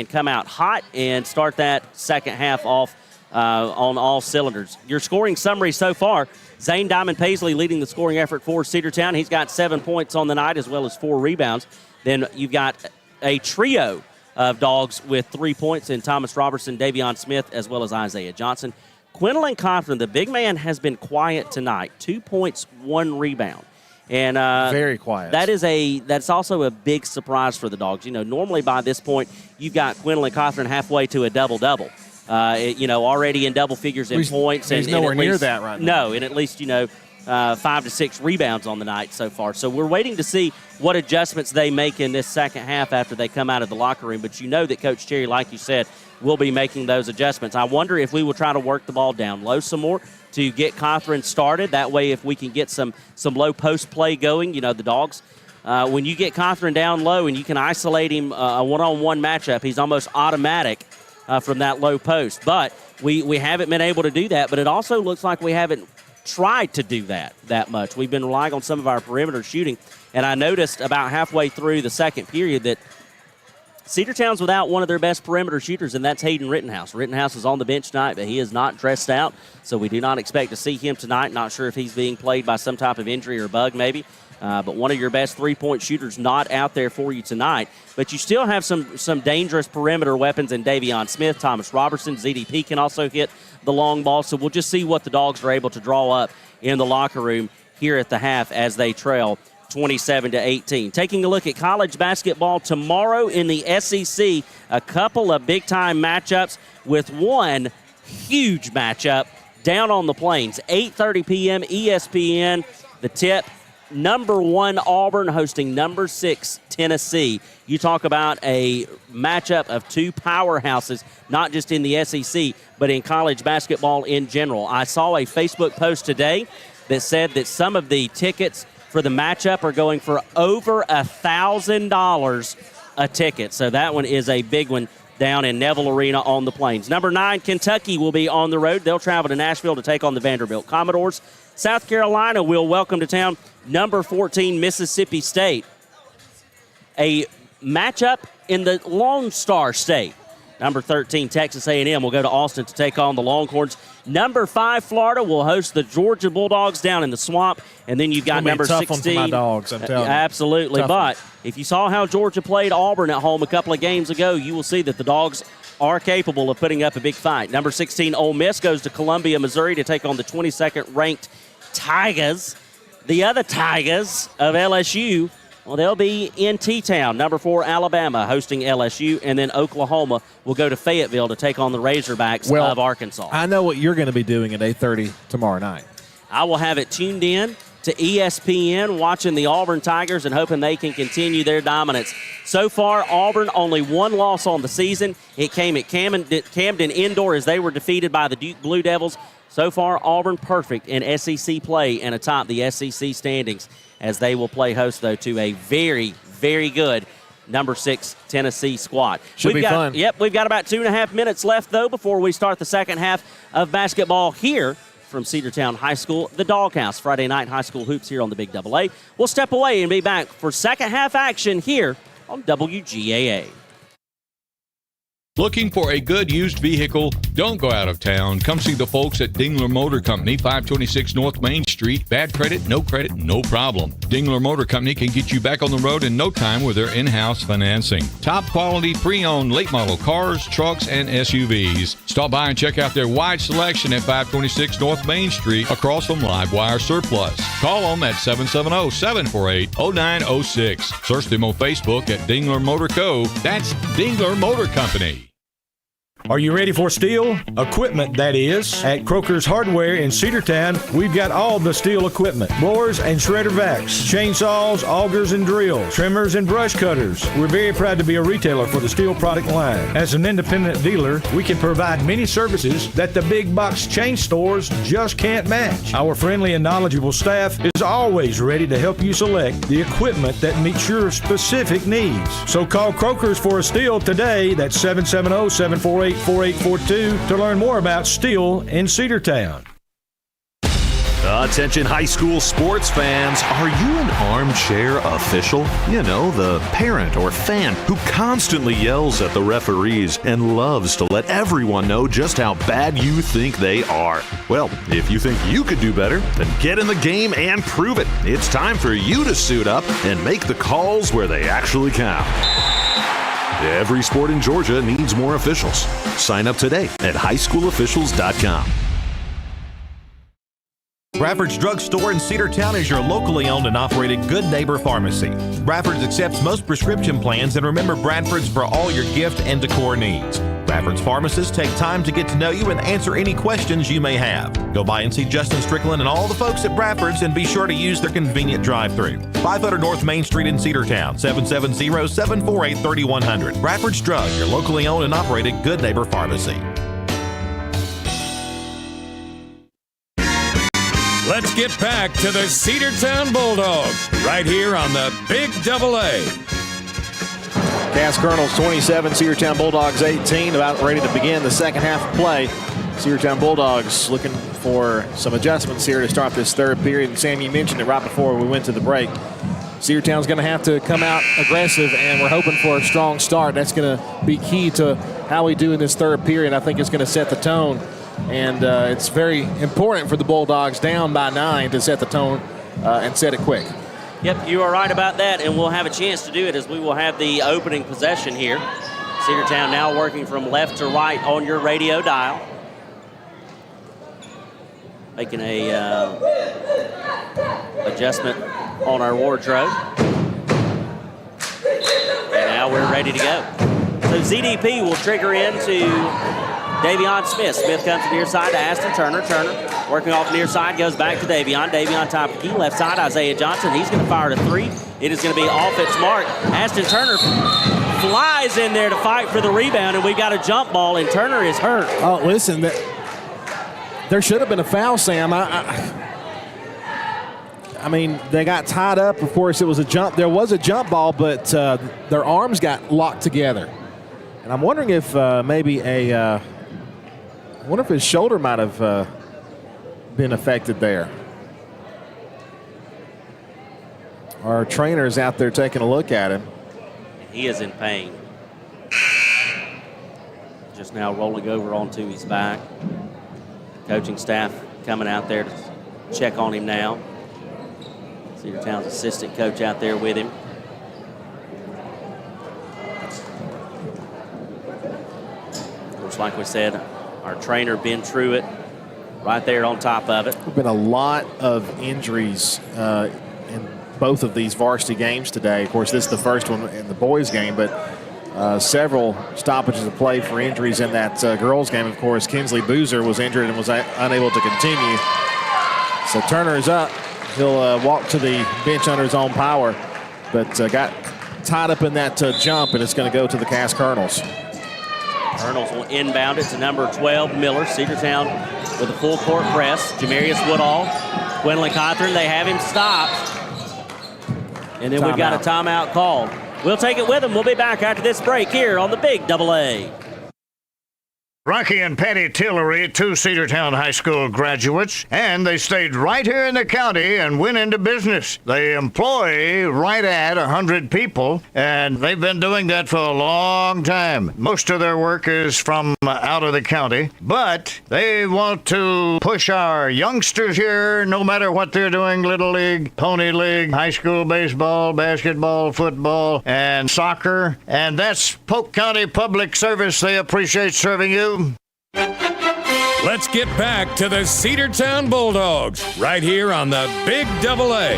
hot and start that second half off on all cylinders. Your scoring summary so far, Zane Diamond Paisley leading the scoring effort for Cedartown. He's got 7 points on the night as well as 4 rebounds. Then you've got a trio of Dogs with 3 points in Thomas Robertson, Davion Smith, as well as Isaiah Johnson. Quinlan Cochran, the big man, has been quiet tonight. 2 points, 1 rebound. And very quiet. That's also a big surprise for the Dogs. Normally by this point, you've got Quinlan Cochran halfway to a double-double. Already in double figures in points. He's nowhere near that right now. No, and at least, 5 to 6 rebounds on the night so far. So we're waiting to see what adjustments they make in this second half after they come out of the locker room. But you know that Coach Cherry, like you said, will be making those adjustments. I wonder if we will try to work the ball down low some more to get Cothran started. That way, if we can get some low post play going, the Dogs, when you get Cothran down low and you can isolate him a one-on-one matchup, he's almost automatic from that low post. But we haven't been able to do that, but it also looks like we haven't tried to do that much. We've been relying on some of our perimeter shooting, and I noticed about halfway through the second period that Cedartown's without one of their best perimeter shooters, and that's Hayden Rittenhouse. Rittenhouse is on the bench tonight, but he is not dressed out, so we do not expect to see him tonight. Not sure if he's being played by some type of injury or bug maybe. But one of your best three-point shooters not out there for you tonight. But you still have some dangerous perimeter weapons in Davion Smith, Thomas Robertson. ZDP can also hit the long ball. So we'll just see what the Dogs are able to draw up in the locker room here at the half as they trail 27-18. Taking a look at college basketball tomorrow in the SEC, a couple of big-time matchups with one huge matchup down on the Plains. 8:30 p.m. ESPN, the tip. Number 1 Auburn hosting number 6 Tennessee. You talk about a matchup of two powerhouses, not just in the SEC, but in college basketball in general. I saw a Facebook post today that said that some of the tickets for the matchup are going for over $1,000 a ticket. So that one is a big one down in Neville Arena on the Plains. Number 9, Kentucky will be on the road. They'll travel to Nashville to take on the Vanderbilt Commodores. South Carolina will welcome to town number 14, Mississippi State. A matchup in the Lone Star State. Number 13, Texas A&M will go to Austin to take on the Longhorns. Number 5, Florida will host the Georgia Bulldogs down in the Swamp. And then you've got number 16. One for my Dogs, I'm telling you. Absolutely. But if you saw how Georgia played Auburn at home a couple of games ago, you will see that the Dogs are capable of putting up a big fight. Number 16, Ole Miss goes to Columbia, Missouri to take on the 22nd-ranked Tigers. The other Tigers of LSU, well, they'll be in T-Town. Number 4, Alabama hosting LSU, and then Oklahoma will go to Fayetteville to take on the Razorbacks of Arkansas. I know what you're going to be doing at 8:30 tomorrow night. I will have it tuned in to ESPN, watching the Auburn Tigers and hoping they can continue their dominance. So far, Auburn only one loss on the season. It came at Camden Indoor as they were defeated by the Duke Blue Devils. So far, Auburn perfect in SEC play and atop the SEC standings as they will play host, though, to a very, very good number 6 Tennessee squad. Should be fun. Yep, we've got about 2.5 minutes left, though, before we start the second half of basketball here from Cedartown High School, the Doghouse. Friday night high school hoops here on the Big Double A. We'll step away and be back for second half action here on WGAA. Looking for a good used vehicle? Don't go out of town. Come see the folks at Dingler Motor Company, 526 North Main Street. Bad credit, no problem. Dingler Motor Company can get you back on the road in no time with their in-house financing. Top quality pre-owned late model cars, trucks, and SUVs. Stop by and check out their wide selection at 526 North Main Street across from Livewire Surplus. Call them at 770-748-0906. Search them on Facebook at Dingler Motor Co. That's Dingler Motor Company. Are you ready for steel? Equipment, that is. At Croker's Hardware in Cedartown, we've got all the steel equipment. Blowers and shredder vacs, chainsaws, augers and drills, trimmers and brush cutters. We're very proud to be a retailer for the steel product line. As an independent dealer, we can provide many services that the big box chain stores just can't match. Our friendly and knowledgeable staff is always ready to help you select the equipment that meets your specific needs. So call Croker's for a steel today. That's 770-748-4842 to learn more about steel in Cedartown. Attention high school sports fans, are you an armchair official? You know, the parent or fan who constantly yells at the referees and loves to let everyone know just how bad you think they are. Well, if you think you could do better, then get in the game and prove it. It's time for you to suit up and make the calls where they actually count. Every sport in Georgia needs more officials. Sign up today at highschoolofficials.com. Bradford's Drug Store in Cedartown is your locally owned and operated Good Neighbor Pharmacy. Bradford's accepts most prescription plans, and remember, Bradford's for all your gift and decor needs. Bradford's pharmacists take time to get to know you and answer any questions you may have. Go by and see Justin Strickland and all the folks at Bradford's, and be sure to use their convenient drive-thru. 500 North Main Street in Cedartown, 770-748-3100. Bradford's Drug, your locally owned and operated Good Neighbor Pharmacy. Let's get back to the Cedartown Bulldogs right here on the Big AA. Cass Colonels 27, Cedartown Bulldogs 18, about ready to begin the second half of play. Cedartown Bulldogs looking for some adjustments here to start this third period. And Sam, you mentioned it right before we went to the break. Cedartown's going to have to come out aggressive, and we're hoping for a strong start. That's going to be key to how we do in this third period. I think it's going to set the tone, and it's very important for the Bulldogs down by 9 to set the tone and set it quick. Yep, you are right about that, and we'll have a chance to do it as we will have the opening possession here. Cedartown now working from left to right on your radio dial. Making a adjustment on our wardrobe. And now we're ready to go. So ZDP will trigger into Davion Smith. Smith comes to the near side to Aston Turner. Turner working off the near side, goes back to Davion. Davion top of the key, left side, Isaiah Johnson. He's going to fire at a 3. It is going to be off its mark. Aston Turner flies in there to fight for the rebound, and we've got a jump ball, and Turner is hurt. Oh, listen, there should have been a foul, Sam. I mean, they got tied up. Of course, it was a jump. There was a jump ball, but their arms got locked together. And I'm wondering if maybe I wonder if his shoulder might have been affected there. Our trainer is out there taking a look at him. He is in pain. Just now rolling over onto his back. Coaching staff coming out there to check on him now. Cedartown's assistant coach out there with him. Of course, like we said, our trainer, Ben Truitt, right there on top of it. There have been a lot of injuries in both of these varsity games today. Of course, this is the first one in the boys' game, but several stoppages of play for injuries in that girls' game. Of course, Kinsley Boozer was injured and was unable to continue. So Turner is up. He'll walk to the bench under his own power, but got tied up in that jump, and it's going to go to the Cass Colonels. Colonels will inbound it to number 12, Miller. Cedartown with a full court press. Jamarius Woodall, Quinlan Cothran, they have him stopped. And then we've got a timeout called. We'll take it with them. We'll be back after this break here on the Big AA. Rocky and Patty Tillery, 2 Cedartown High School graduates, and they stayed right here in the county and went into business. They employ right at 100 people, and they've been doing that for a long time. Most of their work is from out of the county, but they want to push our youngsters here, no matter what they're doing, Little League, Pony League, high school baseball, basketball, football, and soccer, and that's Polk County Public Service. They appreciate serving you. Let's get back to the Cedartown Bulldogs right here on the Big AA.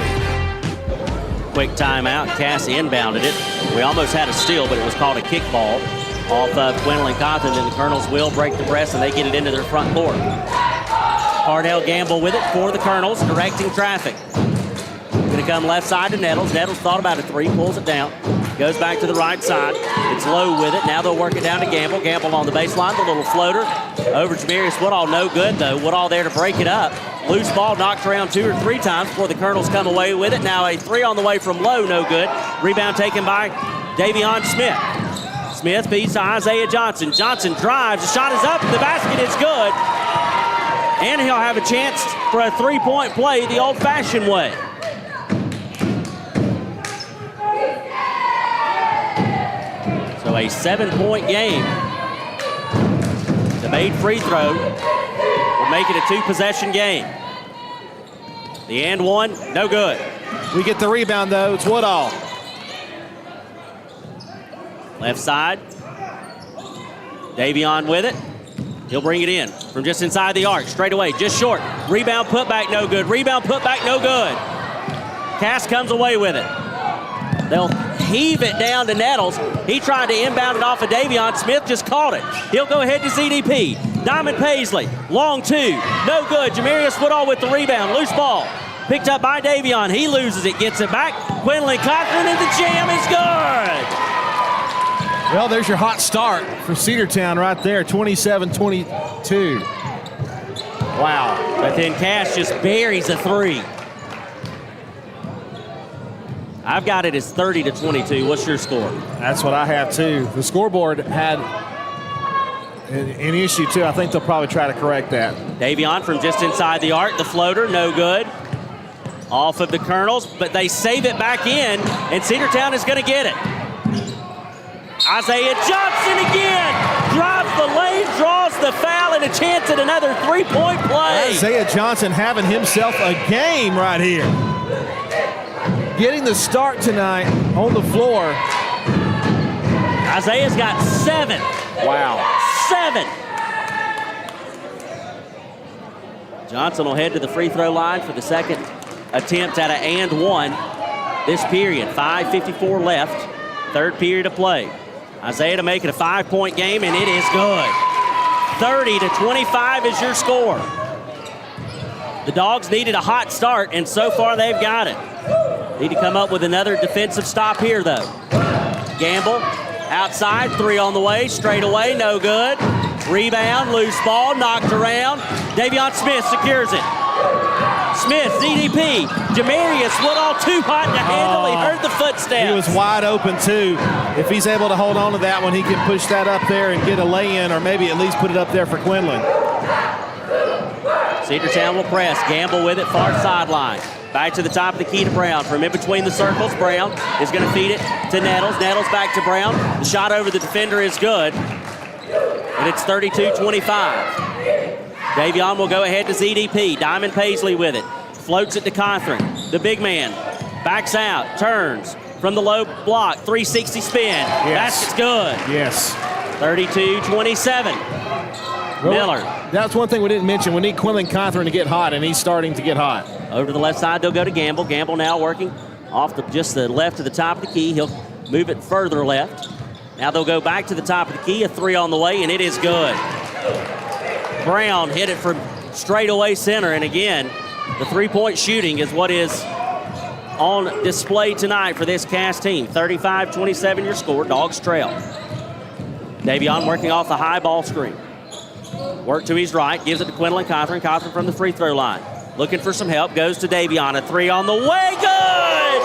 Quick timeout. Cass inbounded it. We almost had a steal, but it was called a kickball off of Quinlan Cothran. Then the Colonels will break the press, and they get it into their front court. Hardell Gamble with it for the Colonels, directing traffic. Going to come left side to Nettles. Nettles thought about a 3, pulls it down. Goes back to the right side. It's Lowe with it. Now they'll work it down to Gamble. Gamble on the baseline, the little floater. Over to Jamarius Woodall, no good though. Woodall there to break it up. Loose ball knocked around 2 or 3 times before the Colonels come away with it. Now a 3 on the way from Lowe, no good. Rebound taken by Davion Smith. Smith feeds to Isaiah Johnson. Johnson drives, the shot is up, the basket is good. And he'll have a chance for a 3-point play the old-fashioned way. So a 7-point game. The made free throw will make it a 2-possession game. The and one, no good. We get the rebound though, it's Woodall. Left side. Davion with it. He'll bring it in from just inside the arc, straight away, just short. Rebound, put back, no good. Rebound, put back, no good. Cass comes away with it. They'll heave it down to Nettles. He tried to inbound it off of Davion. Smith just caught it. He'll go ahead to ZDP. Diamond Paisley, long two, no good. Jamarius Woodall with the rebound, loose ball. Picked up by Davion. He loses it, gets it back. Quinlan Cochran, and the jam is good. Well, there's your hot start for Cedartown right there, 27-22. Wow. But then Cash just buries a three. I've got it as 30-22. What's your score? That's what I have too. The scoreboard had an issue too. I think they'll probably try to correct that. Davion from just inside the arc, the floater, no good. Off of the Colonels, but they save it back in, and Cedartown is going to get it. Isaiah Johnson again drives the lane, draws the foul, and a chance at another three-point play. Isaiah Johnson having himself a game right here. Getting the start tonight on the floor. Isaiah's got 7. Wow. 7. Johnson will head to the free throw line for the second attempt at an and one this period. 5:54 left. Third period of play. Isaiah to make it a 5-point game, and it is good. 30-25 is your score. The Dogs needed a hot start, and so far they've got it. Need to come up with another defensive stop here, though. Gamble, outside, three on the way, straight away, no good. Rebound, loose ball, knocked around. Davion Smith secures it. Smith, ZDP, Jamarius Woodall too hot to handle. He heard the footsteps. He was wide open, too. If he's able to hold on to that one, he can push that up there and get a lay-in, or maybe at least put it up there for Quinlan. Cedartown will press. Gamble with it, far sideline. Back to the top of the key to Brown. From in between the circles, Brown is going to feed it to Nettles. Nettles back to Brown. The shot over the defender is good. And it's 32-25. Davion will go ahead to ZDP. Diamond Paisley with it. Floats it to Cothran. The big man backs out, turns from the low block. 360 spin. Yes. Basket's good. Yes. 32-27. Well, Miller. That's one thing we didn't mention. We need Quinlan Cothran to get hot, and he's starting to get hot. Over to the left side, they'll go to Gamble. Gamble now working off just the left of the top of the key. He'll move it further left. Now they'll go back to the top of the key. A three on the way, and it is good. Brown hit it from straight away center, and again, the three-point shooting is what is on display tonight for this Cass team. 35-27 your score. Dogs trail. Davion working off the high ball screen. Work to his right, gives it to Quinlan Cothran. Cothran from the free throw line. Looking for some help, goes to Davion. A three on the way, good!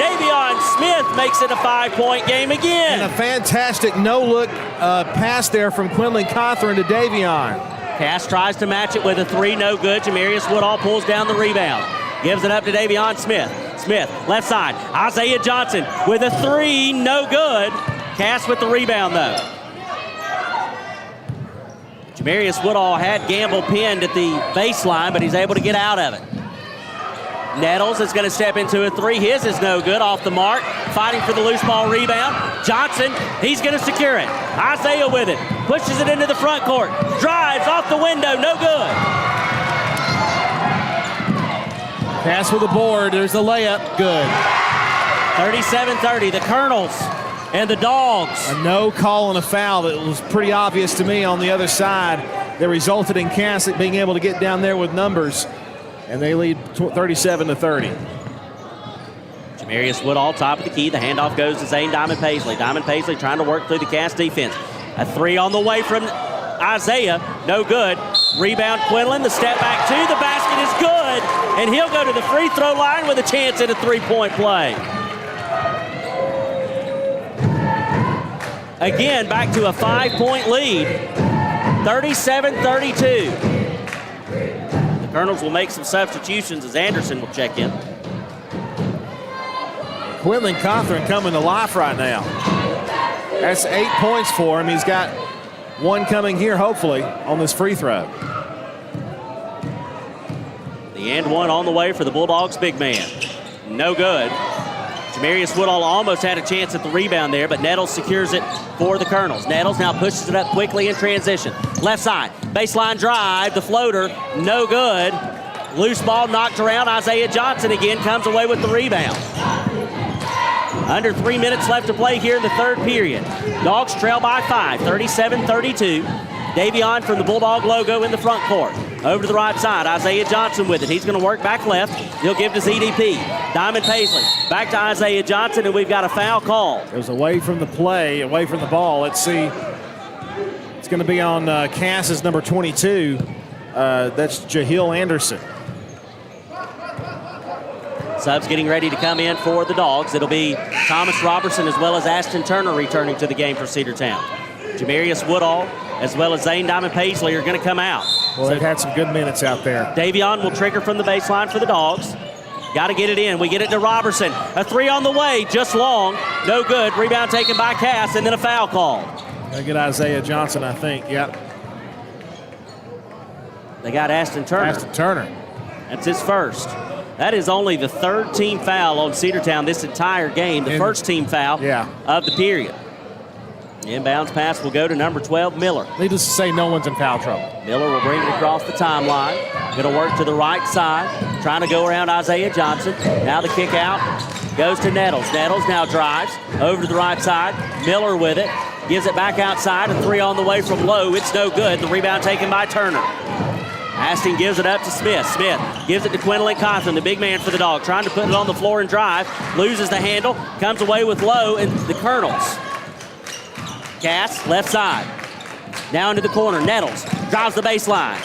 Davion Smith makes it a 5-point game again. And a fantastic no-look pass there from Quinlan Cothran to Davion. Cass tries to match it with a three, no good. Jamarius Woodall pulls down the rebound. Gives it up to Davion Smith. Smith, left side. Isaiah Johnson with a three, no good. Cass with the rebound, though. Jamarius Woodall had Gamble pinned at the baseline, but he's able to get out of it. Nettles is going to step into a three. His is no good, off the mark. Fighting for the loose ball rebound. Johnson, he's going to secure it. Isaiah with it. Pushes it into the front court. Drives off the window, no good. Pass with the board. There's the layup. Good. 37-30. The Colonels and the Dogs. A no call and a foul that was pretty obvious to me on the other side that resulted in Cass being able to get down there with numbers. And they lead 37-30. Jamarius Woodall, top of the key. The handoff goes to Zane Diamond Paisley. Diamond Paisley trying to work through the Cass defense. A three on the way from Isaiah. No good. Rebound Quinlan. The step back two. The basket is good. And he'll go to the free throw line with a chance at a three-point play. Again, back to a 5-point lead. 37-32. Colonels will make some substitutions as Anderson will check in. Quinlan Cothran coming to life right now. That's 8 points for him. He's got one coming here, hopefully, on this free throw. The and one on the way for the Bulldogs big man. No good. Jamarius Woodall almost had a chance at the rebound there, but Nettles secures it for the Colonels. Nettles now pushes it up quickly in transition. Left side, baseline drive, the floater, no good. Loose ball knocked around. Isaiah Johnson again comes away with the rebound. Under 3 minutes left to play here in the third period. Dogs trail by 5, 37-32. Davion from the Bulldog logo in the front court. Over to the right side, Isaiah Johnson with it. He's going to work back left. He'll give to ZDP. Diamond Paisley back to Isaiah Johnson, and we've got a foul call. It was away from the play, away from the ball. Let's see. It's going to be on Cass's number 22. That's Jahil Anderson. Subs getting ready to come in for the Dogs. It'll be Thomas Robertson as well as Ashton Turner returning to the game for Cedartown. Jamarius Woodall as well as Zane Diamond Paisley are going to come out. Well, they've had some good minutes out there. Davion will trigger from the baseline for the Dogs. Got to get it in. We get it to Robertson. A three on the way, just long. No good. Rebound taken by Cass, and then a foul call. They get Isaiah Johnson, I think. Yep. They got Ashton Turner. Ashton Turner. That's his first. That is only the third team foul on Cedartown this entire game. The first team foul of the period. Inbounds pass will go to number 12, Miller. Needless to say, no one's in foul trouble. Miller will bring it across the timeline. Going to work to the right side, trying to go around Isaiah Johnson. Now the kick out goes to Nettles. Nettles now drives over to the right side. Miller with it. Gives it back outside. A three on the way from Lowe. It's no good. The rebound taken by Turner. Aston gives it up to Smith. Smith gives it to Quinlan Cawthon, the big man for the Dog, trying to put it on the floor and drive. Loses the handle. Comes away with Lowe and the Colonels. Cass, left side. Now into the corner. Nettles drives the baseline.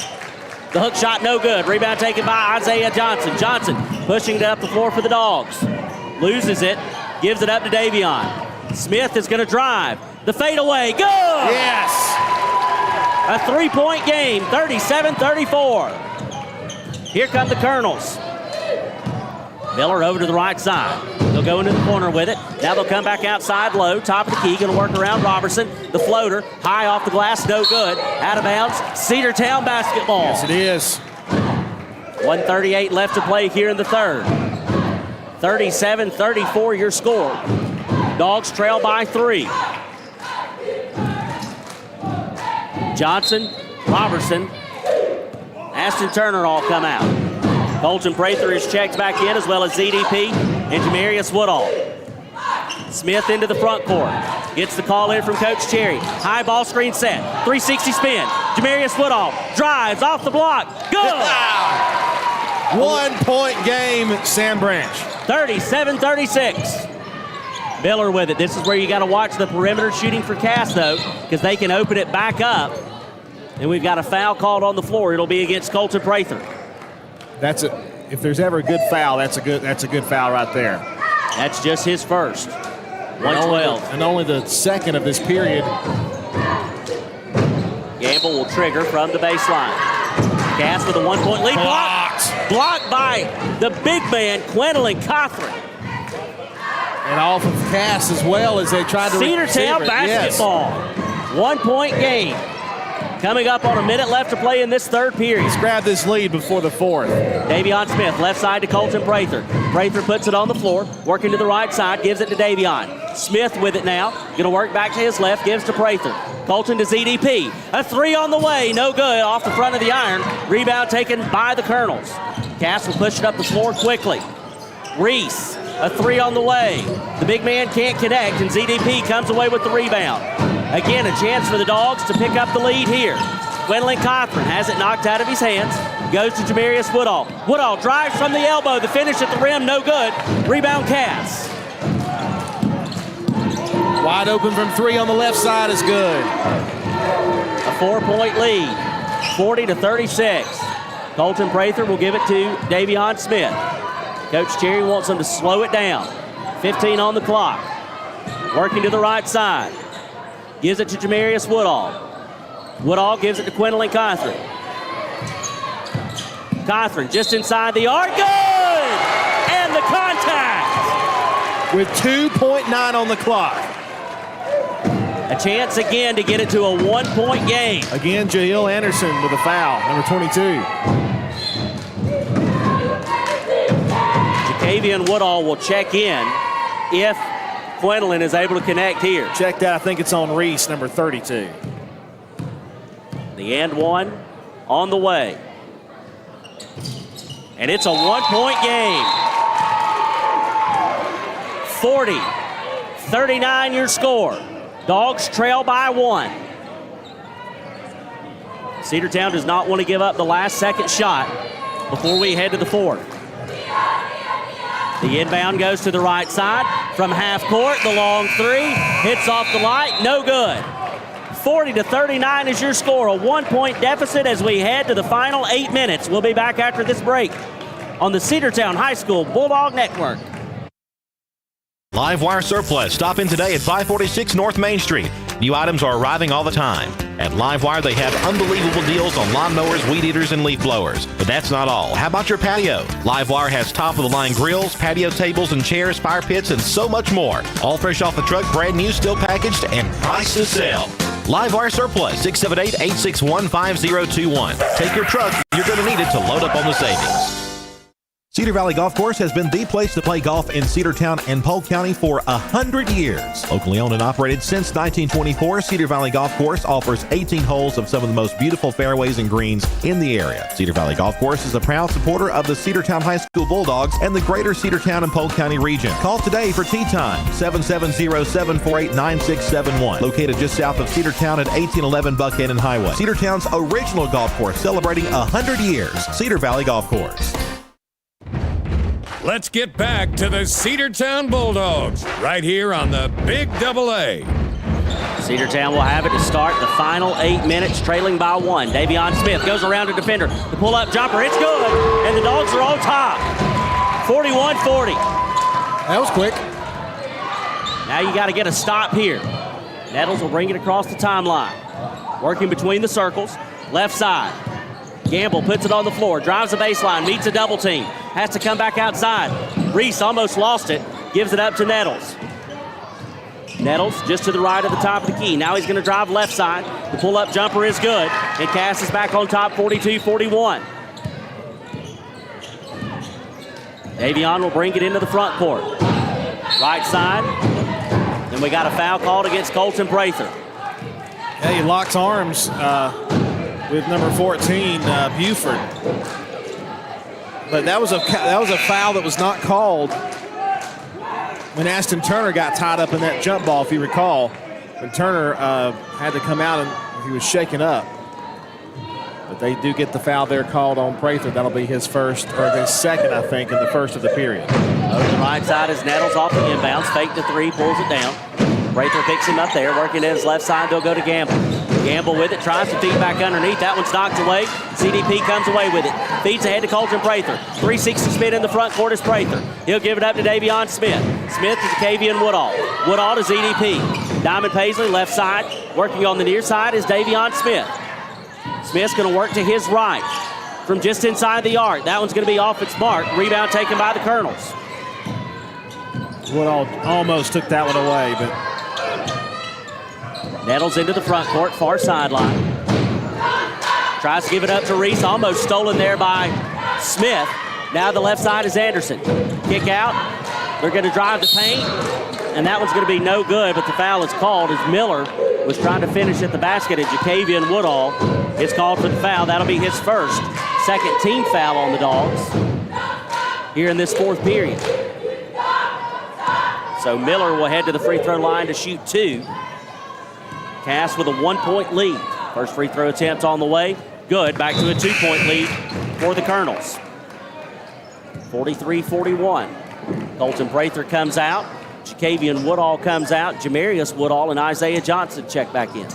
The hook shot, no good. Rebound taken by Isaiah Johnson. Johnson pushing it up the floor for the Dogs. Loses it. Gives it up to Davion. Smith is going to drive. The fadeaway. Good! Yes! A three-point game, 37-34. Here come the Colonels. Miller over to the right side. They'll go into the corner with it. Now they'll come back outside low. Top of the key, going to work around Robertson. The floater, high off the glass, no good. Out of bounds, Cedartown basketball. Yes, it is. 1:38 left to play here in the third. 37-34 your score. Dogs trail by 3. Johnson, Robertson, Ashton Turner all come out. Colton Prather is checked back in, as well as ZDP and Jamarius Woodall. Smith into the front court. Gets the call in from Coach Cherry. High ball screen set. 360 spin. Jamarius Woodall drives off the block. Good! 1 point game, Sam Branch. 37-36. Miller with it. This is where you got to watch the perimeter shooting for Cass, though, because they can open it back up. And we've got a foul called on the floor. It'll be against Colton Prather. If there's ever a good foul, that's a good foul right there. That's just his first. 112. And only the second of this period. Gamble will trigger from the baseline. Cass with a 1 point lead. Blocked by the big man, Quinlan Cawthon. And off of Cass as well as they tried to Cedartown basketball. Yes. 1 point game. Coming up on a minute left to play in this third period. Let's grab this lead before the fourth. Davion Smith, left side to Colton Prather. Prather puts it on the floor, working to the right side, gives it to Davion. Smith with it now, going to work back to his left, gives to Prather. Colton to ZDP. A three on the way, no good, off the front of the iron. Rebound taken by the Colonels. Cass will push it up the floor quickly. Reese, a three on the way. The big man can't connect, and ZDP comes away with the rebound. Again, a chance for the Dogs to pick up the lead here. Quinlan Cawthon has it knocked out of his hands. Goes to Jamarius Woodall. Woodall drives from the elbow. The finish at the rim, no good. Rebound Cass. Wide open from 3 on the left side is good. A 4 point lead, 40-36. Colton Prather will give it to Davion Smith. Coach Cherry wants them to slow it down. 15 on the clock. Working to the right side. Gives it to Jamarius Woodall. Woodall gives it to Quinlan Cawthon. Cawthon just inside the arc. Good! And the contact! With 2.9 on the clock. A chance again to get it to a 1 point game. Again, Jahil Anderson with a foul, number 22. Jacavian Woodall will check in if Quinlan is able to connect here. Check that. I think it's on Reese, number 32. The and one on the way. And it's a 1 point game. 40-39 your score. Dogs trail by 1. Cedartown does not want to give up the last second shot before we head to the fourth. The inbound goes to the right side from half court. The long three hits off the light, no good. 40-39 is your score, a 1-point deficit as we head to the final 8 minutes. We'll be back after this break on the Cedartown High School Bulldog Network. Live Wire Surplus. Stop in today at 546 North Main Street. New items are arriving all the time. At Live Wire, they have unbelievable deals on lawnmowers, weed eaters, and leaf blowers. But that's not all. How about your patio? Live Wire has top-of-the-line grills, patio tables and chairs, fire pits, and so much more. All fresh off the truck, brand new, still packaged, and price to sell. Live Wire Surplus, 678-861-5021. Take your truck. You're going to need it to load up on the savings. Cedar Valley Golf Course has been the place to play golf in Cedartown and Polk County for 100 years. Locally owned and operated since 1924, Cedar Valley Golf Course offers 18 holes of some of the most beautiful fairways and greens in the area. Cedar Valley Golf Course is a proud supporter of the Cedartown High School Bulldogs and the greater Cedartown and Polk County region. Call today for tee time, 770-748-9671. Located just south of Cedartown at 1811 Buckhannon Highway. Cedartown's original golf course celebrating 100 years. Cedar Valley Golf Course. Let's get back to the Cedartown Bulldogs right here on the Big AA. Cedartown will have it to start the final 8 minutes, trailing by 1. Davion Smith goes around a defender. The pull-up jumper, it's good, and the Dogs are on top. 41-40. That was quick. Now you got to get a stop here. Nettles will bring it across the timeline. Working between the circles, left side. Gamble puts it on the floor, drives the baseline, meets a double team. Has to come back outside. Reese almost lost it, gives it up to Nettles. Nettles just to the right of the top of the key. Now he's going to drive left side. The pull-up jumper is good. And Cass is back on top, 42-41. Davion will bring it into the front court. Right side. Then we got a foul called against Colton Prather. Yeah, he locks arms with number 14, Buford. But that was a foul that was not called when Ashton Turner got tied up in that jump ball, if you recall. And Turner had to come out and he was shaken up. But they do get the foul there called on Prather. That'll be his first, or his second, I think, in the first of the period. Over the right side is Nettles off the inbounds. Fake the three, pulls it down. Prather picks him up there, working to his left side. They'll go to Gamble. Gamble with it, tries to feed back underneath. That one's knocked away. CDP comes away with it. Feeds ahead to Colton Prather. 360 spin in the front court is Prather. He'll give it up to Davion Smith. Smith to Kavian Woodall. Woodall to ZDP. Diamond Paisley, left side. Working on the near side is Davion Smith. Smith's going to work to his right from just inside the arc. That one's going to be off its mark. Rebound taken by the Colonels. Woodall almost took that one away, but Nettles into the front court, far sideline. Tries to give it up to Reese, almost stolen there by Smith. Now the left side is Anderson. Kick out. They're going to drive the paint, and that one's going to be no good, but the foul is called as Miller was trying to finish at the basket, and Jakavian Woodall is called for the foul. That'll be his first, second team foul on the Dogs here in this fourth period. So Miller will head to the free throw line to shoot 2. Cass with a 1-point lead. First free throw attempt on the way. Good. Back to a 2-point lead for the Colonels. 43-41. Colton Prather comes out. Jakavian Woodall comes out. Jamarius Woodall and Isaiah Johnson check back in.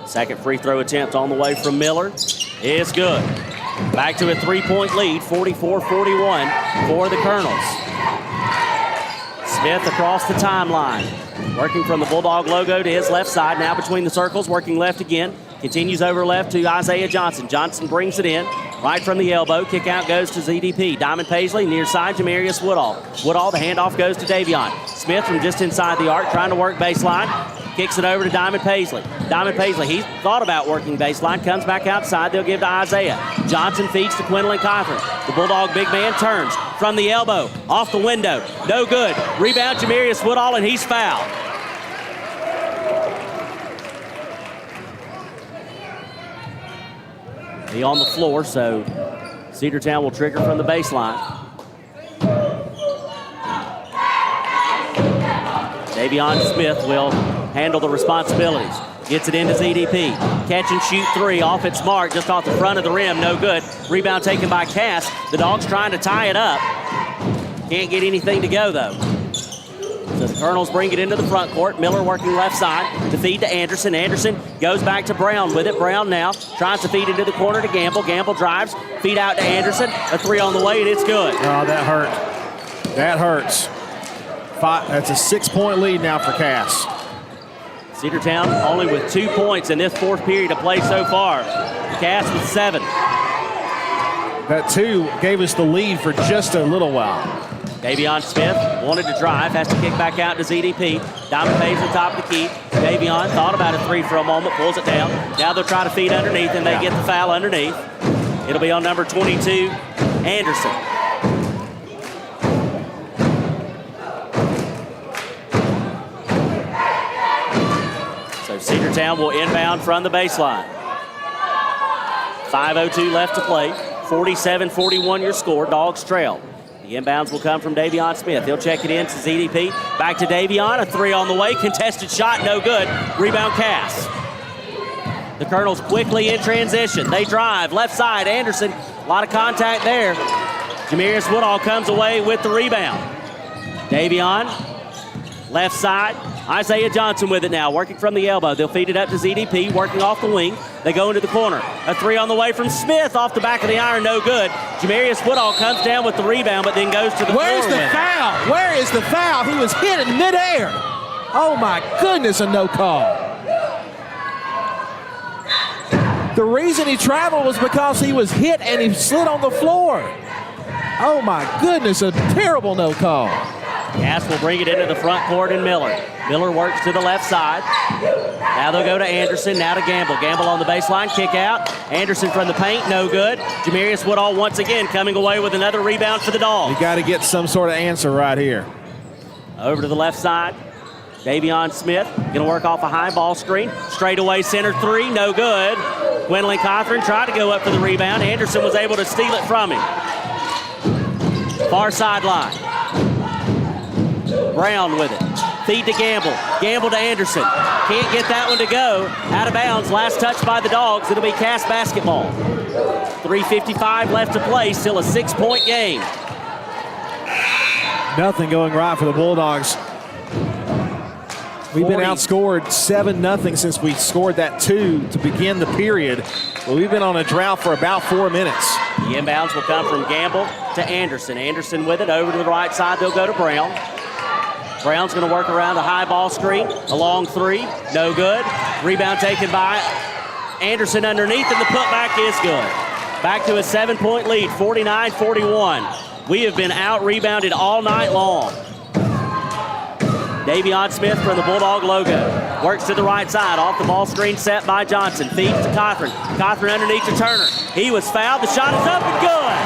Second free throw attempt on the way from Miller is good. Back to a 3-point lead, 44-41 for the Colonels. Smith across the timeline. Working from the Bulldog logo to his left side. Now between the circles, working left again. Continues over left to Isaiah Johnson. Johnson brings it in. Right from the elbow. Kick out goes to ZDP. Diamond Paisley near side, Jamarius Woodall. Woodall, the handoff goes to Davion. Smith from just inside the arc, trying to work baseline. Kicks it over to Diamond Paisley. Diamond Paisley, he thought about working baseline. Comes back outside. They'll give to Isaiah. Johnson feeds to Quinlan Cochran. The Bulldog big man turns from the elbow. Off the window. No good. Rebound Jamarius Woodall, and he's fouled. He on the floor, so Cedartown will trigger from the baseline. Davion Smith will handle the responsibilities. Gets it into ZDP. Catch and shoot three off its mark, just off the front of the rim. No good. Rebound taken by Cass. The Dogs trying to tie it up. Can't get anything to go, though. So the Colonels bring it into the front court. Miller working left side to feed to Anderson. Anderson goes back to Brown with it. Brown now tries to feed into the corner to Gamble. Gamble drives. Feed out to Anderson. A three on the way, and it's good. Oh, that hurt. That hurts. That's a 6-point lead now for Cass. Cedartown only with 2 points in this fourth period of play so far. Cass with 7. That 2 gave us the lead for just a little while. Davion Smith wanted to drive, has to kick back out to ZDP. Diamond Page on top of the key. Davion thought about a three for a moment, pulls it down. Now they'll try to feed underneath, and they get the foul underneath. It'll be on number 22, Anderson. So Cedartown will inbound from the baseline. 5:02 left to play. 47-41 your score. Dogs trail. The inbounds will come from Davion Smith. He'll check it in to ZDP. Back to Davion. A three on the way. Contested shot, no good. Rebound Cass. The Colonels quickly in transition. They drive. Left side, Anderson. A lot of contact there. Jamarius Woodall comes away with the rebound. Davion. Left side. Isaiah Johnson with it now, working from the elbow. They'll feed it up to ZDP, working off the wing. They go into the corner. A three on the way from Smith off the back of the iron, no good. Jamarius Woodall comes down with the rebound, but then goes to the floor. Where's the foul? Where is the foul? He was hit in midair. Oh my goodness, a no call. The reason he traveled was because he was hit and he slid on the floor. Oh my goodness, a terrible no call. Cass will bring it into the front court and Miller. Miller works to the left side. Now they'll go to Anderson, now to Gamble. Gamble on the baseline, kick out. Anderson from the paint, no good. Jamarius Woodall once again coming away with another rebound for the Dogs. You got to get some sort of answer right here. Over to the left side. Davion Smith going to work off a high ball screen. Straight away center three, no good. Gwendolyn Cothran tried to go up for the rebound. Anderson was able to steal it from him. Far sideline. Brown with it. Feed to Gamble. Gamble to Anderson. Can't get that one to go. Out of bounds. Last touch by the Dogs. It'll be Cass basketball. 3:55 left to play. Still a 6-point game. Nothing going right for the Bulldogs. We've been outscored 7-0 since we scored that 2 to begin the period. Well, we've been on a drought for about 4 minutes. The inbounds will come from Gamble to Anderson. Anderson with it. Over to the right side. They'll go to Brown. Brown's going to work around a high ball screen. A long three, no good. Rebound taken by Anderson underneath, and the putback is good. Back to a 7-point lead, 49-41. We have been out-rebounded all night long. Davion Smith from the Bulldog logo. Works to the right side, off the ball screen set by Johnson. Feeds to Cothran. Cothran underneath to Turner. He was fouled. The shot is up and good.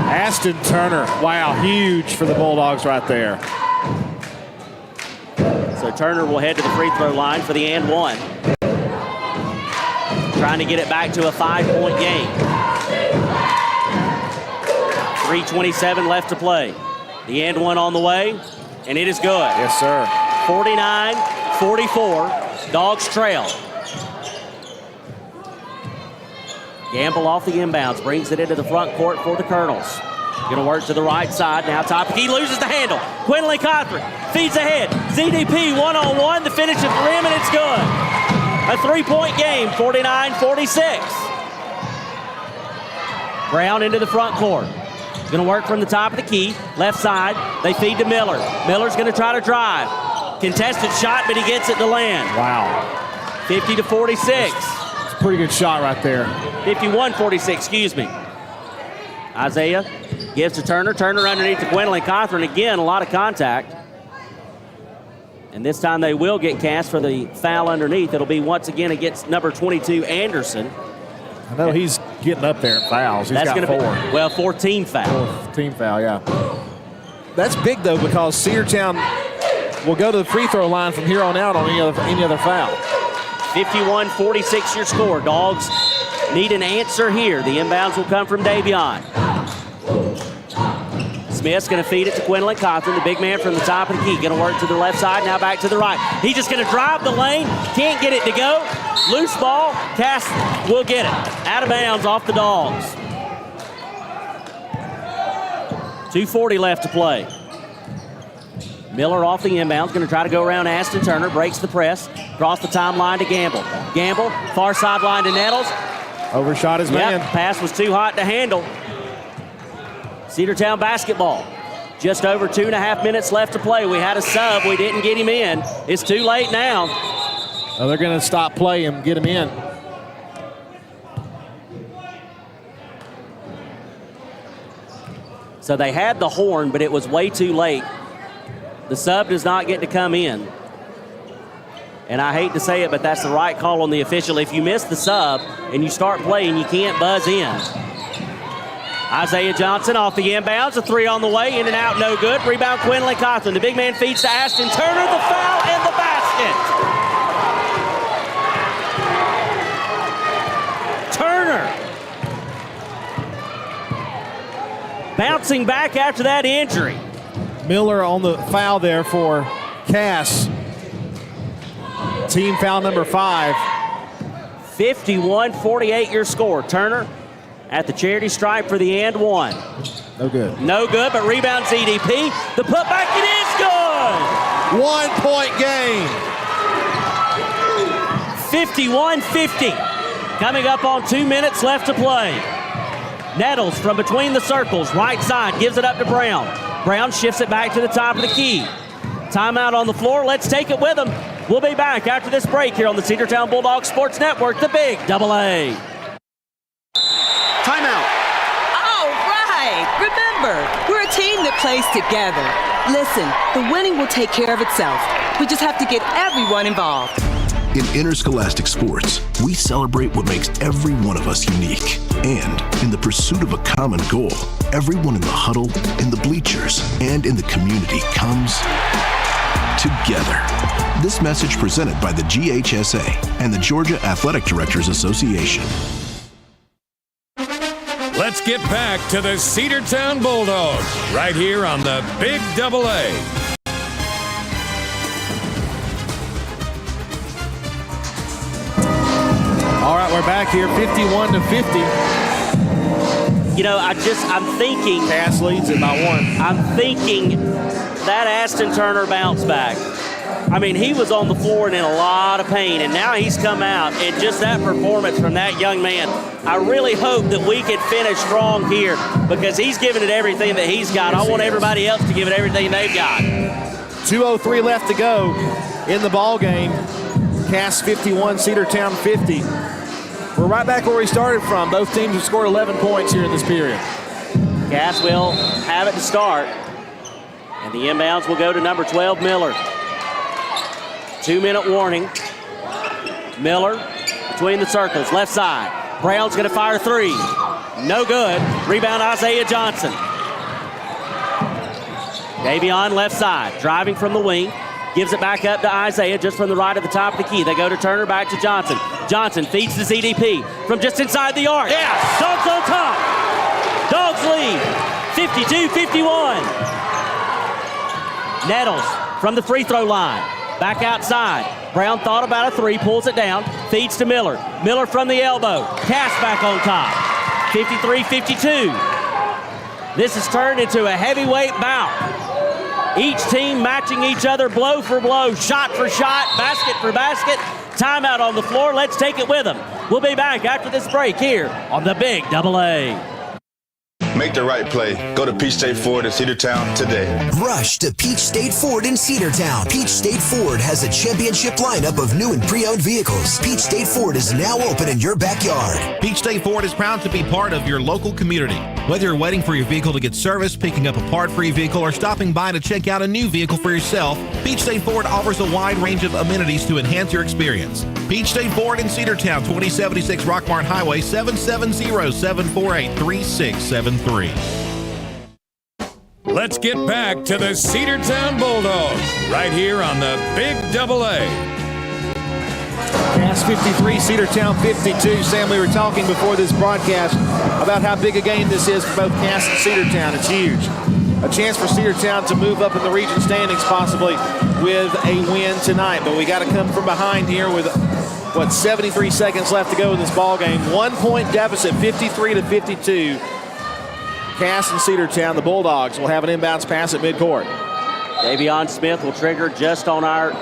Ashton Turner, wow, huge for the Bulldogs right there. So Turner will head to the free throw line for the and one. Trying to get it back to a 5-point game. 3:27 left to play. The and one on the way, and it is good. Yes, sir. 49-44, Dogs trail. Gamble off the inbounds, brings it into the front court for the Colonels. Going to work to the right side. Now top. He loses the handle. Gwendolyn Cothran feeds ahead. ZDP one-on-one. The finish at the rim, and it's good. A 3-point game, 49-46. Brown into the front court. Going to work from the top of the key. Left side. They feed to Miller. Miller's going to try to drive. Contested shot, but he gets it to land. Wow. 50-46. Pretty good shot right there. 51-46, excuse me. Isaiah gives to Turner. Turner underneath to Gwendolyn Cothran. Again, a lot of contact. And this time they will get cast for the foul underneath. It'll be once again against number 22, Anderson. I know he's getting up there in fouls. He's got 4. 14 foul. 14 foul, yeah. That's big, though, because Cedartown will go to the free throw line from here on out on any other foul. 51-46 your score. Dogs Need an answer here. The inbounds will come from Davion. Smith's going to feed it to Quinlan Cothran, the big man from the top of the key. Going to work to the left side, now back to the right. He's just going to drive the lane. Can't get it to go. Loose ball. Cass will get it. Out of bounds off the Dogs. 2:40 left to play. Miller off the inbounds, going to try to go around Aston Turner, breaks the press, across the timeline to Gamble. Gamble, far sideline to Nettles. Overshot his man. Pass was too hot to handle. Cedartown basketball. Just over 2.5 minutes left to play. We had a sub. We didn't get him in. It's too late now. Oh, they're going to stop play and get him in. So they had the horn, but it was way too late. The sub does not get to come in. And I hate to say it, but that's the right call on the official. If you miss the sub and you start playing, you can't buzz in. Isaiah Johnson off the inbounds. A three on the way. In and out, no good. Rebound, Quinlan Cothran. The big man feeds to Aston Turner. The foul and the basket. Turner. Bouncing back after that injury. Miller on the foul there for Cass. Team foul number 5. 51-48 your score. Turner at the charity stripe for the and one. No good. No good, but rebound CDP. The putback, it is good. 1 point game. 51-50. Coming up on 2 minutes left to play. Nettles from between the circles, right side, gives it up to Brown. Brown shifts it back to the top of the key. Timeout on the floor. Let's take it with them. We'll be back after this break here on the Cedartown Bulldogs Sports Network, the Big AA. Timeout. All right. Remember, we're a team that plays together. Listen, the winning will take care of itself. We just have to get everyone involved. In interscholastic sports, we celebrate what makes every one of us unique. And in the pursuit of a common goal, everyone in the huddle, in the bleachers, and in the community comes together. This message presented by the GHSA and the Georgia Athletic Directors Association. Let's get back to the Cedartown Bulldogs right here on the Big AA. All right, we're back here, 51-50. You know, I'm thinking. Cass leads it by 1. I'm thinking that Aston Turner bounce back. I mean, he was on the floor and in a lot of pain, and now he's come out, and just that performance from that young man, I really hope that we can finish strong here because he's giving it everything that he's got. I want everybody else to give it everything they've got. 2:03 left to go in the ball game. Cass 51, Cedartown 50. We're right back where we started from. Both teams have scored 11 points here in this period. Cass will have it to start, and the inbounds will go to number 12, Miller. 2-minute warning. Miller between the circles, left side. Brown's going to fire 3. No good. Rebound, Isaiah Johnson. Davion left side, driving from the wing. Gives it back up to Isaiah just from the right at the top of the key. They go to Turner, back to Johnson. Johnson feeds to CDP from just inside the arc. Yeah, Dogs on top. Dogs lead, 52-51. Nettles from the free throw line. Back outside. Brown thought about a 3, pulls it down, feeds to Miller. Miller from the elbow. Cass back on top. 53-52. This has turned into a heavyweight bout. Each team matching each other blow for blow, shot for shot, basket for basket. Timeout on the floor. Let's take it with them. We'll be back after this break here on the Big AA. Make the right play. Go to Peach State Ford in Cedartown today. Rush to Peach State Ford in Cedartown. Peach State Ford has a championship lineup of new and pre-owned vehicles. Peach State Ford is now open in your backyard. Peach State Ford is proud to be part of your local community. Whether you're waiting for your vehicle to get serviced, picking up a part for your vehicle, or stopping by to check out a new vehicle for yourself, Peach State Ford offers a wide range of amenities to enhance your experience. Peach State Ford in Cedartown, 2076 Rockmart Highway, 770-748-3673. Let's get back to the Cedartown Bulldogs right here on the Big AA. Cass 53, Cedartown 52. Sam, we were talking before this broadcast about how big a game this is for both Cass and Cedartown. It's huge. A chance for Cedartown to move up in the region standings possibly with a win tonight. But we got to come from behind here with, 73 seconds left to go in this ball game. 1 point deficit, 53-52. Cass and Cedartown, the Bulldogs, will have an inbounds pass at midcourt. Davion Smith will trigger just on our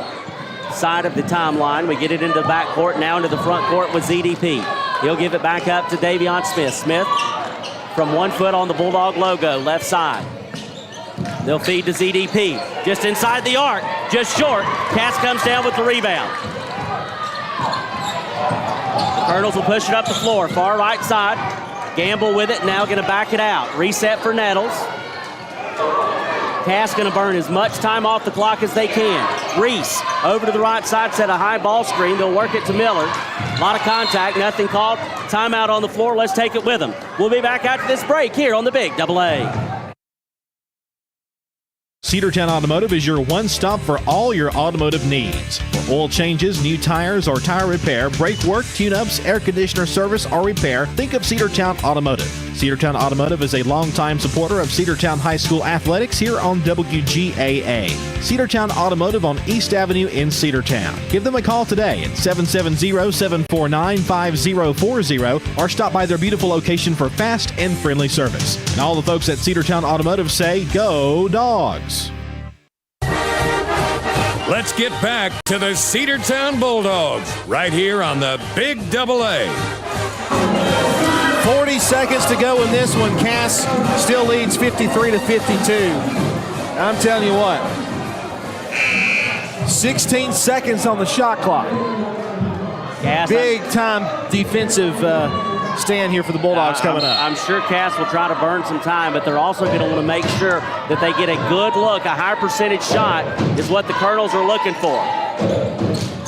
side of the timeline. We get it into the backcourt, now into the front court with ZDP. He'll give it back up to Davion Smith. Smith from 1 foot on the Bulldog logo, left side. They'll feed to ZDP. Just inside the arc, just short. Cass comes down with the rebound. The Colonels will push it up the floor, far right side. Gamble with it, now gonna back it out. Reset for Nettles. Cass gonna burn as much time off the clock as they can. Reese over to the right side, set a high ball screen. They'll work it to Miller. A lot of contact, nothing called. Timeout on the floor, let's take it with them. We'll be back after this break here on the Big AA. Cedartown Automotive is your one-stop for all your automotive needs. For oil changes, new tires, or tire repair, brake work, tune-ups, air conditioner service, or repair, think of Cedartown Automotive. Cedartown Automotive is a longtime supporter of Cedartown High School athletics here on WGAA. Cedartown Automotive on East Avenue in Cedartown. Give them a call today at 770-749-5040 or stop by their beautiful location for fast and friendly service. And all the folks at Cedartown Automotive say, go Dogs! Let's get back to the Cedartown Bulldogs right here on the Big AA. 40 seconds to go in this one. Cass still leads 53-52. I'm telling you what, 16 seconds on the shot clock. Big time defensive stand here for the Bulldogs coming up. I'm sure Cass will try to burn some time, but they're also going to want to make sure that they get a good look. A high percentage shot is what the Colonels are looking for.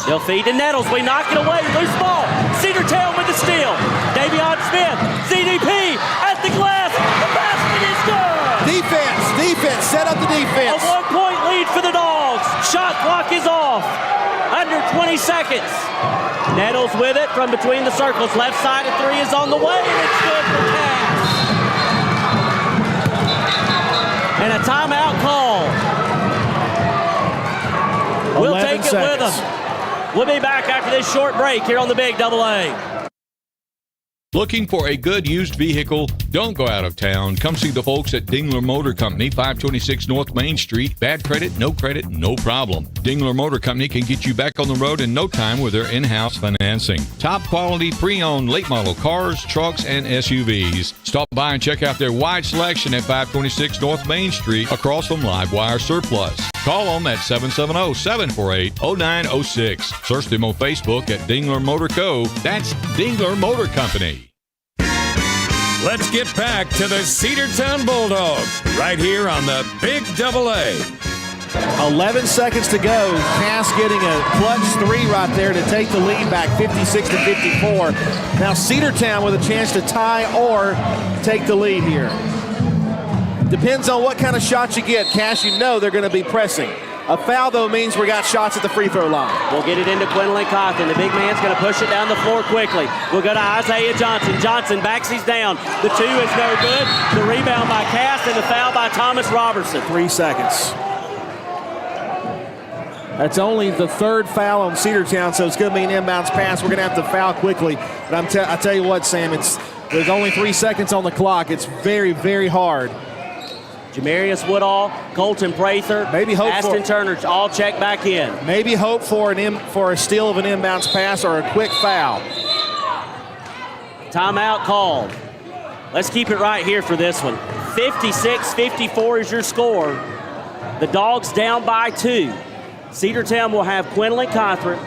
They'll feed to Nettles. We knock it away. Loose ball. Cedartown with the steal. Davion Smith. ZDP at the glass. The basket is good. Defense. Set up the defense. A 1 point lead for the Dogs. Shot clock is off. Under 20 seconds. Nettles with it from between the circles. Left side of three is on the way, and it's good for Cass. And a timeout call. We'll take it with them. We'll be back after this short break here on the Big AA. Looking for a good used vehicle? Don't go out of town. Come see the folks at Dingler Motor Company, 526 North Main Street. Bad credit, no problem. Dingler Motor Company can get you back on the road in no time with their in-house financing. Top quality pre-owned late model cars, trucks, and SUVs. Stop by and check out their wide selection at 526 North Main Street across from Livewire Surplus. Call them at 770-748-0906. Search them on Facebook at Dingler Motor Co. That's Dingler Motor Company. Let's get back to the Cedartown Bulldogs right here on the Big AA. 11 seconds to go. Cass getting a clutch three right there to take the lead back 56-54. Now Cedartown with a chance to tie or take the lead here. Depends on what kind of shots you get. Cass, you know they're going to be pressing. A foul, though, means we got shots at the free throw line. We'll get it into Quinlan Cothran. The big man's going to push it down the floor quickly. We'll go to Isaiah Johnson. Johnson backs these down. The two is no good. The rebound by Cass and the foul by Thomas Robertson. 3 seconds. That's only the third foul on Cedartown, so it's going to be an inbounds pass. We're going to have to foul quickly. But I tell you what, Sam, there's only 3 seconds on the clock. It's very, very hard. Jamarius Woodall, Colton Prather, Aston Turner, all check back in. Maybe hope for a steal of an inbounds pass or a quick foul. Timeout called. Let's keep it right here for this one. 56-54 is your score. The Dogs down by 2. Cedartown will have Quinlan Cothran,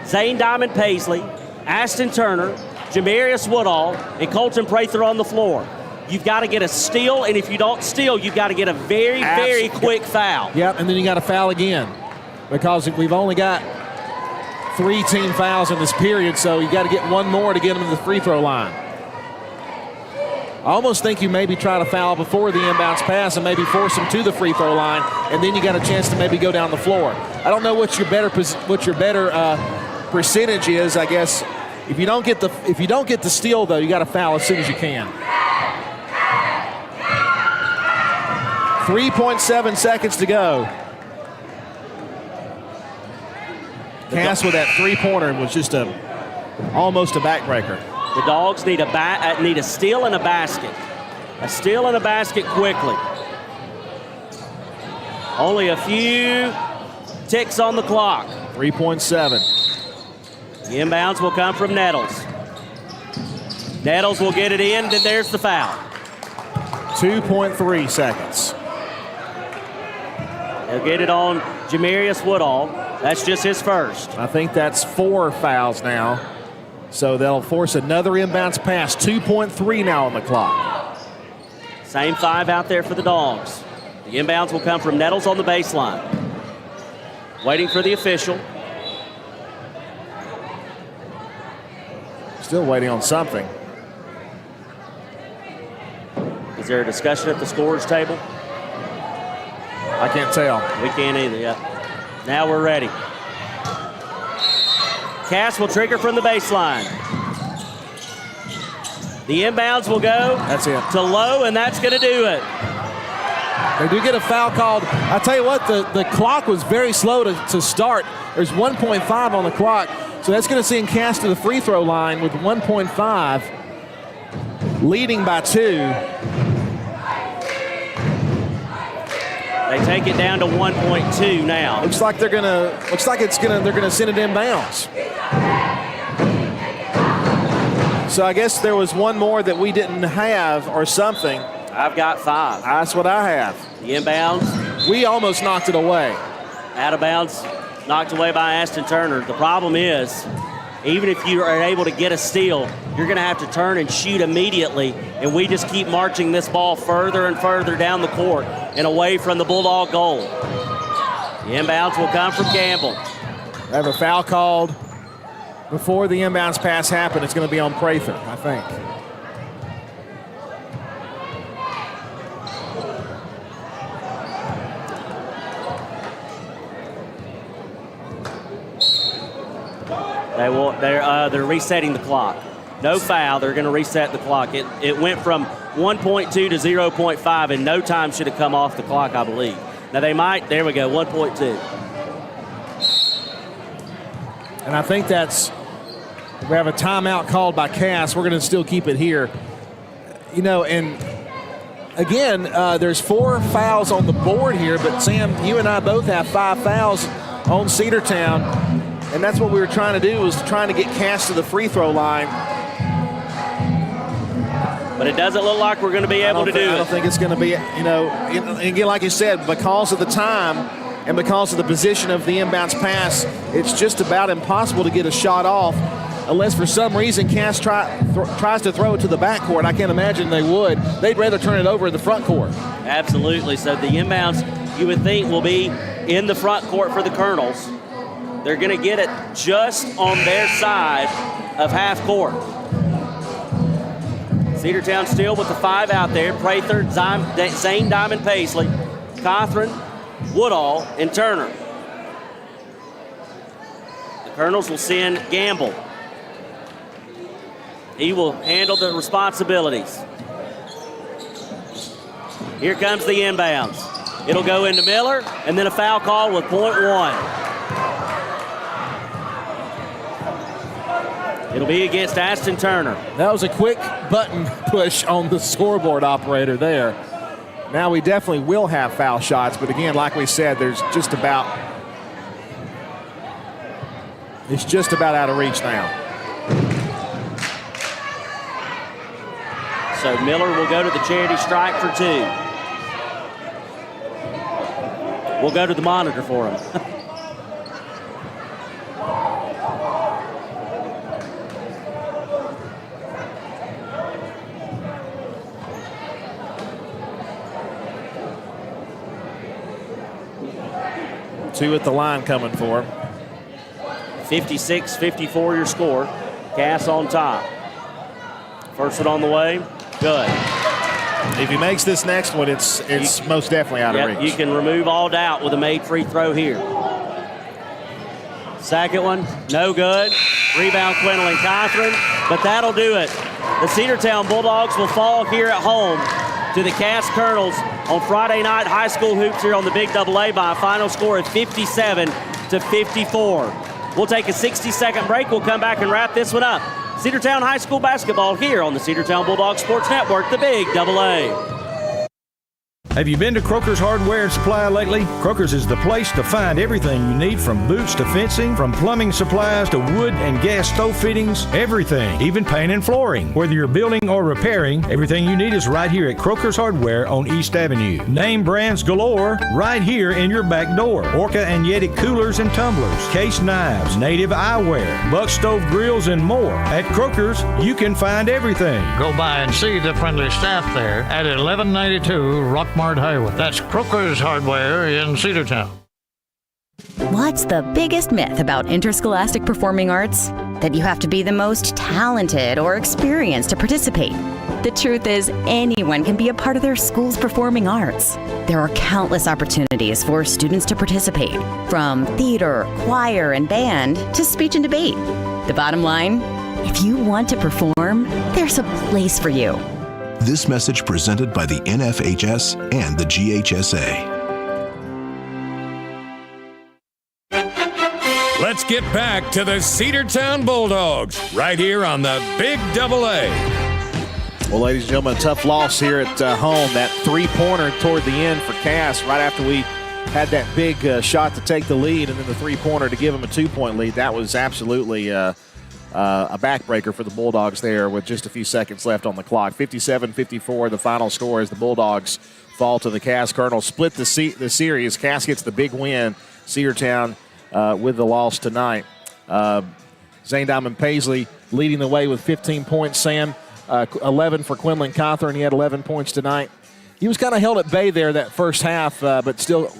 Zane Diamond Paisley, Aston Turner, Jamarius Woodall, and Colton Prather on the floor. You've got to get a steal, and if you don't steal, you've got to get a very, very quick foul. Yep, and then you got to foul again because we've only got 3 team fouls in this period, so you got to get one more to get them to the free throw line. I almost think you maybe try to foul before the inbounds pass and maybe force them to the free throw line, and then you got a chance to maybe go down the floor. I don't know what's your better percentage is, I guess, if you don't get the steal, though, you got to foul as soon as you can. 3.7 seconds to go. Cass with that three-pointer was just almost a backbreaker. The Dogs need a steal and a basket. A steal and a basket quickly. Only a few ticks on the clock. 3.7. The inbounds will come from Nettles. Nettles will get it in, then there's the foul. 2.3 seconds. He'll get it on Jamarius Woodall. That's just his first. I think that's 4 fouls now. So they'll force another inbounds pass. 2.3 now on the clock. Same 5 out there for the Dogs. The inbounds will come from Nettles on the baseline. Waiting for the official. Still waiting on something. Is there a discussion at the scorer's table? I can't tell. We can't either, yeah. Now we're ready. Cass will trigger from the baseline. The inbounds will go to Lowe, and that's going to do it. They do get a foul called. I tell you what, the clock was very slow to start. There's 1.5 on the clock, so that's going to send Cass to the free throw line with 1.5, leading by 2. They take it down to 1.2 now. Looks like they're gonna send it inbounds. So I guess there was one more that we didn't have or something. I've got 5. That's what I have. The inbounds. We almost knocked it away. Out of bounds, knocked away by Ashton Turner. The problem is, even if you are able to get a steal, you're going to have to turn and shoot immediately, and we just keep marching this ball further and further down the court and away from the Bulldog goal. The inbounds will come from Gamble. They have a foul called before the inbounds pass happened. It's going to be on Prather, I think. They're resetting the clock. No foul. They're going to reset the clock. It went from 1.2 to 0.5, and no time should have come off the clock, I believe. Now they might. There we go, 1.2. And I think we have a timeout called by Cass. We're going to still keep it here. You know, and again, there's 4 fouls on the board here, but Sam, you and I both have 5 fouls on Cedartown. And that's what we were trying to do, was trying to get Cass to the free throw line. But it doesn't look like we're going to be able to do it. I don't think it's going to be, again, like you said, because of the time and because of the position of the inbounds pass, it's just about impossible to get a shot off unless for some reason Cass tries to throw it to the backcourt. I can't imagine they would. They'd rather turn it over in the front court. Absolutely. So the inbounds, you would think, will be in the front court for the Colonels. They're going to get it just on their side of half court. Cedartown still with the 5 out there. Prather, Zane Diamond Paisley, Cothran, Woodall, and Turner. The Colonels will send Gamble. He will handle the responsibilities. Here comes the inbounds. It'll go into Miller, and then a foul call with .1. It'll be against Ashton Turner. That was a quick button push on the scoreboard operator there. Now we definitely will have foul shots, but again, like we said, it's just about out of reach now. So Miller will go to the charity strike for 2. We'll go to the monitor for him. Two at the line coming for him. 56-54 your score. Cass on top. First one on the way. Good. If he makes this next one, it's most definitely out of reach. You can remove all doubt with a made free throw here. Second one, no good. Rebound, Quinlan Cothran, but that'll do it. The Cedartown Bulldogs will fall here at home to the Cass Colonels on Friday night high school hoops here on the Big AA by a final score of 57-54. We'll take a 60-second break. We'll come back and wrap this one up. Cedartown High School basketball here on the Cedartown Bulldogs Sports Network, the Big AA. Have you been to Croker's Hardware and Supply lately? Croker's is the place to find everything you need, from boots to fencing, from plumbing supplies to wood and gas stove fittings, everything, even paint and flooring. Whether you're building or repairing, everything you need is right here at Croker's Hardware on East Avenue. Name brands galore right here in your back door. Orca and Yeti coolers and tumblers, case knives, native eyewear, buck stove grills, and more. At Croker's, you can find everything. Go by and see the friendly staff there at 1192 Rockmart Highway. That's Croker's Hardware in Cedartown. What's the biggest myth about interscholastic performing arts? That you have to be the most talented or experienced to participate. The truth is, anyone can be a part of their school's performing arts. There are countless opportunities for students to participate, from theater, choir, and band to speech and debate. The bottom line, if you want to perform, there's a place for you. This message presented by the NFHS and the GHSA. Let's get back to the Cedartown Bulldogs right here on the Big AA. Well, ladies and gentlemen, a tough loss here at home. That three-pointer toward the end for Cass, right after we had that big shot to take the lead, and then the three-pointer to give them a 2-point lead. That was absolutely a backbreaker for the Bulldogs there with just a few seconds left on the clock. 57-54, the final score as the Bulldogs fall to the Cass Colonels. Split the series. Cass gets the big win. Cedartown with the loss tonight. Zane Diamond Paisley leading the way with 15 points. Sam, 11 for Quinlan Cothran. He had 11 points tonight. He was kind of held at bay there that first half, but still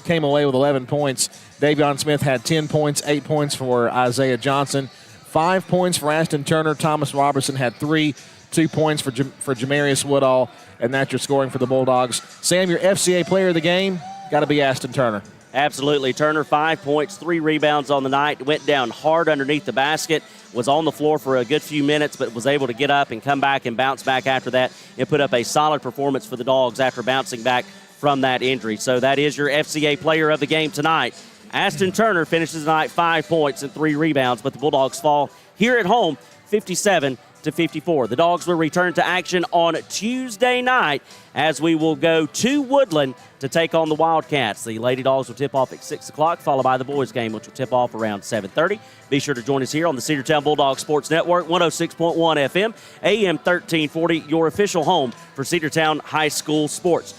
came away with 11 points. Davion Smith had 10 points, 8 points for Isaiah Johnson. 5 points for Ashton Turner. Thomas Robertson had 3, 2 points for Jamarius Woodall, and that's your scoring for the Bulldogs. Sam, your FCA player of the game, got to be Ashton Turner. Absolutely. Turner, 5 points, 3 rebounds on the night. Went down hard underneath the basket, was on the floor for a good few minutes, but was able to get up and come back and bounce back after that and put up a solid performance for the Dogs after bouncing back from that injury. So that is your FCA player of the game tonight. Ashton Turner finishes the night 5 points and 3 rebounds, but the Bulldogs fall here at home 57-54. The Dogs will return to action on Tuesday night as we will go to Woodland to take on the Wildcats. The Lady Dogs will tip off at 6 o'clock, followed by the boys game, which will tip off around 7:30. Be sure to join us here on the Cedartown Bulldogs Sports Network, 106.1 FM, AM 1340, your official home for Cedartown High School sports.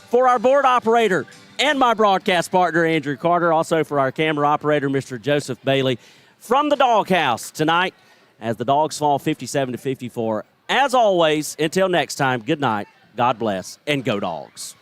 For our board operator and my broadcast partner, Andrew Carter, also for our camera operator, Mr. Joseph Bailey, from the Doghouse tonight as the Dogs fall 57-54. As always, until next time, good night, God bless, and go Dogs.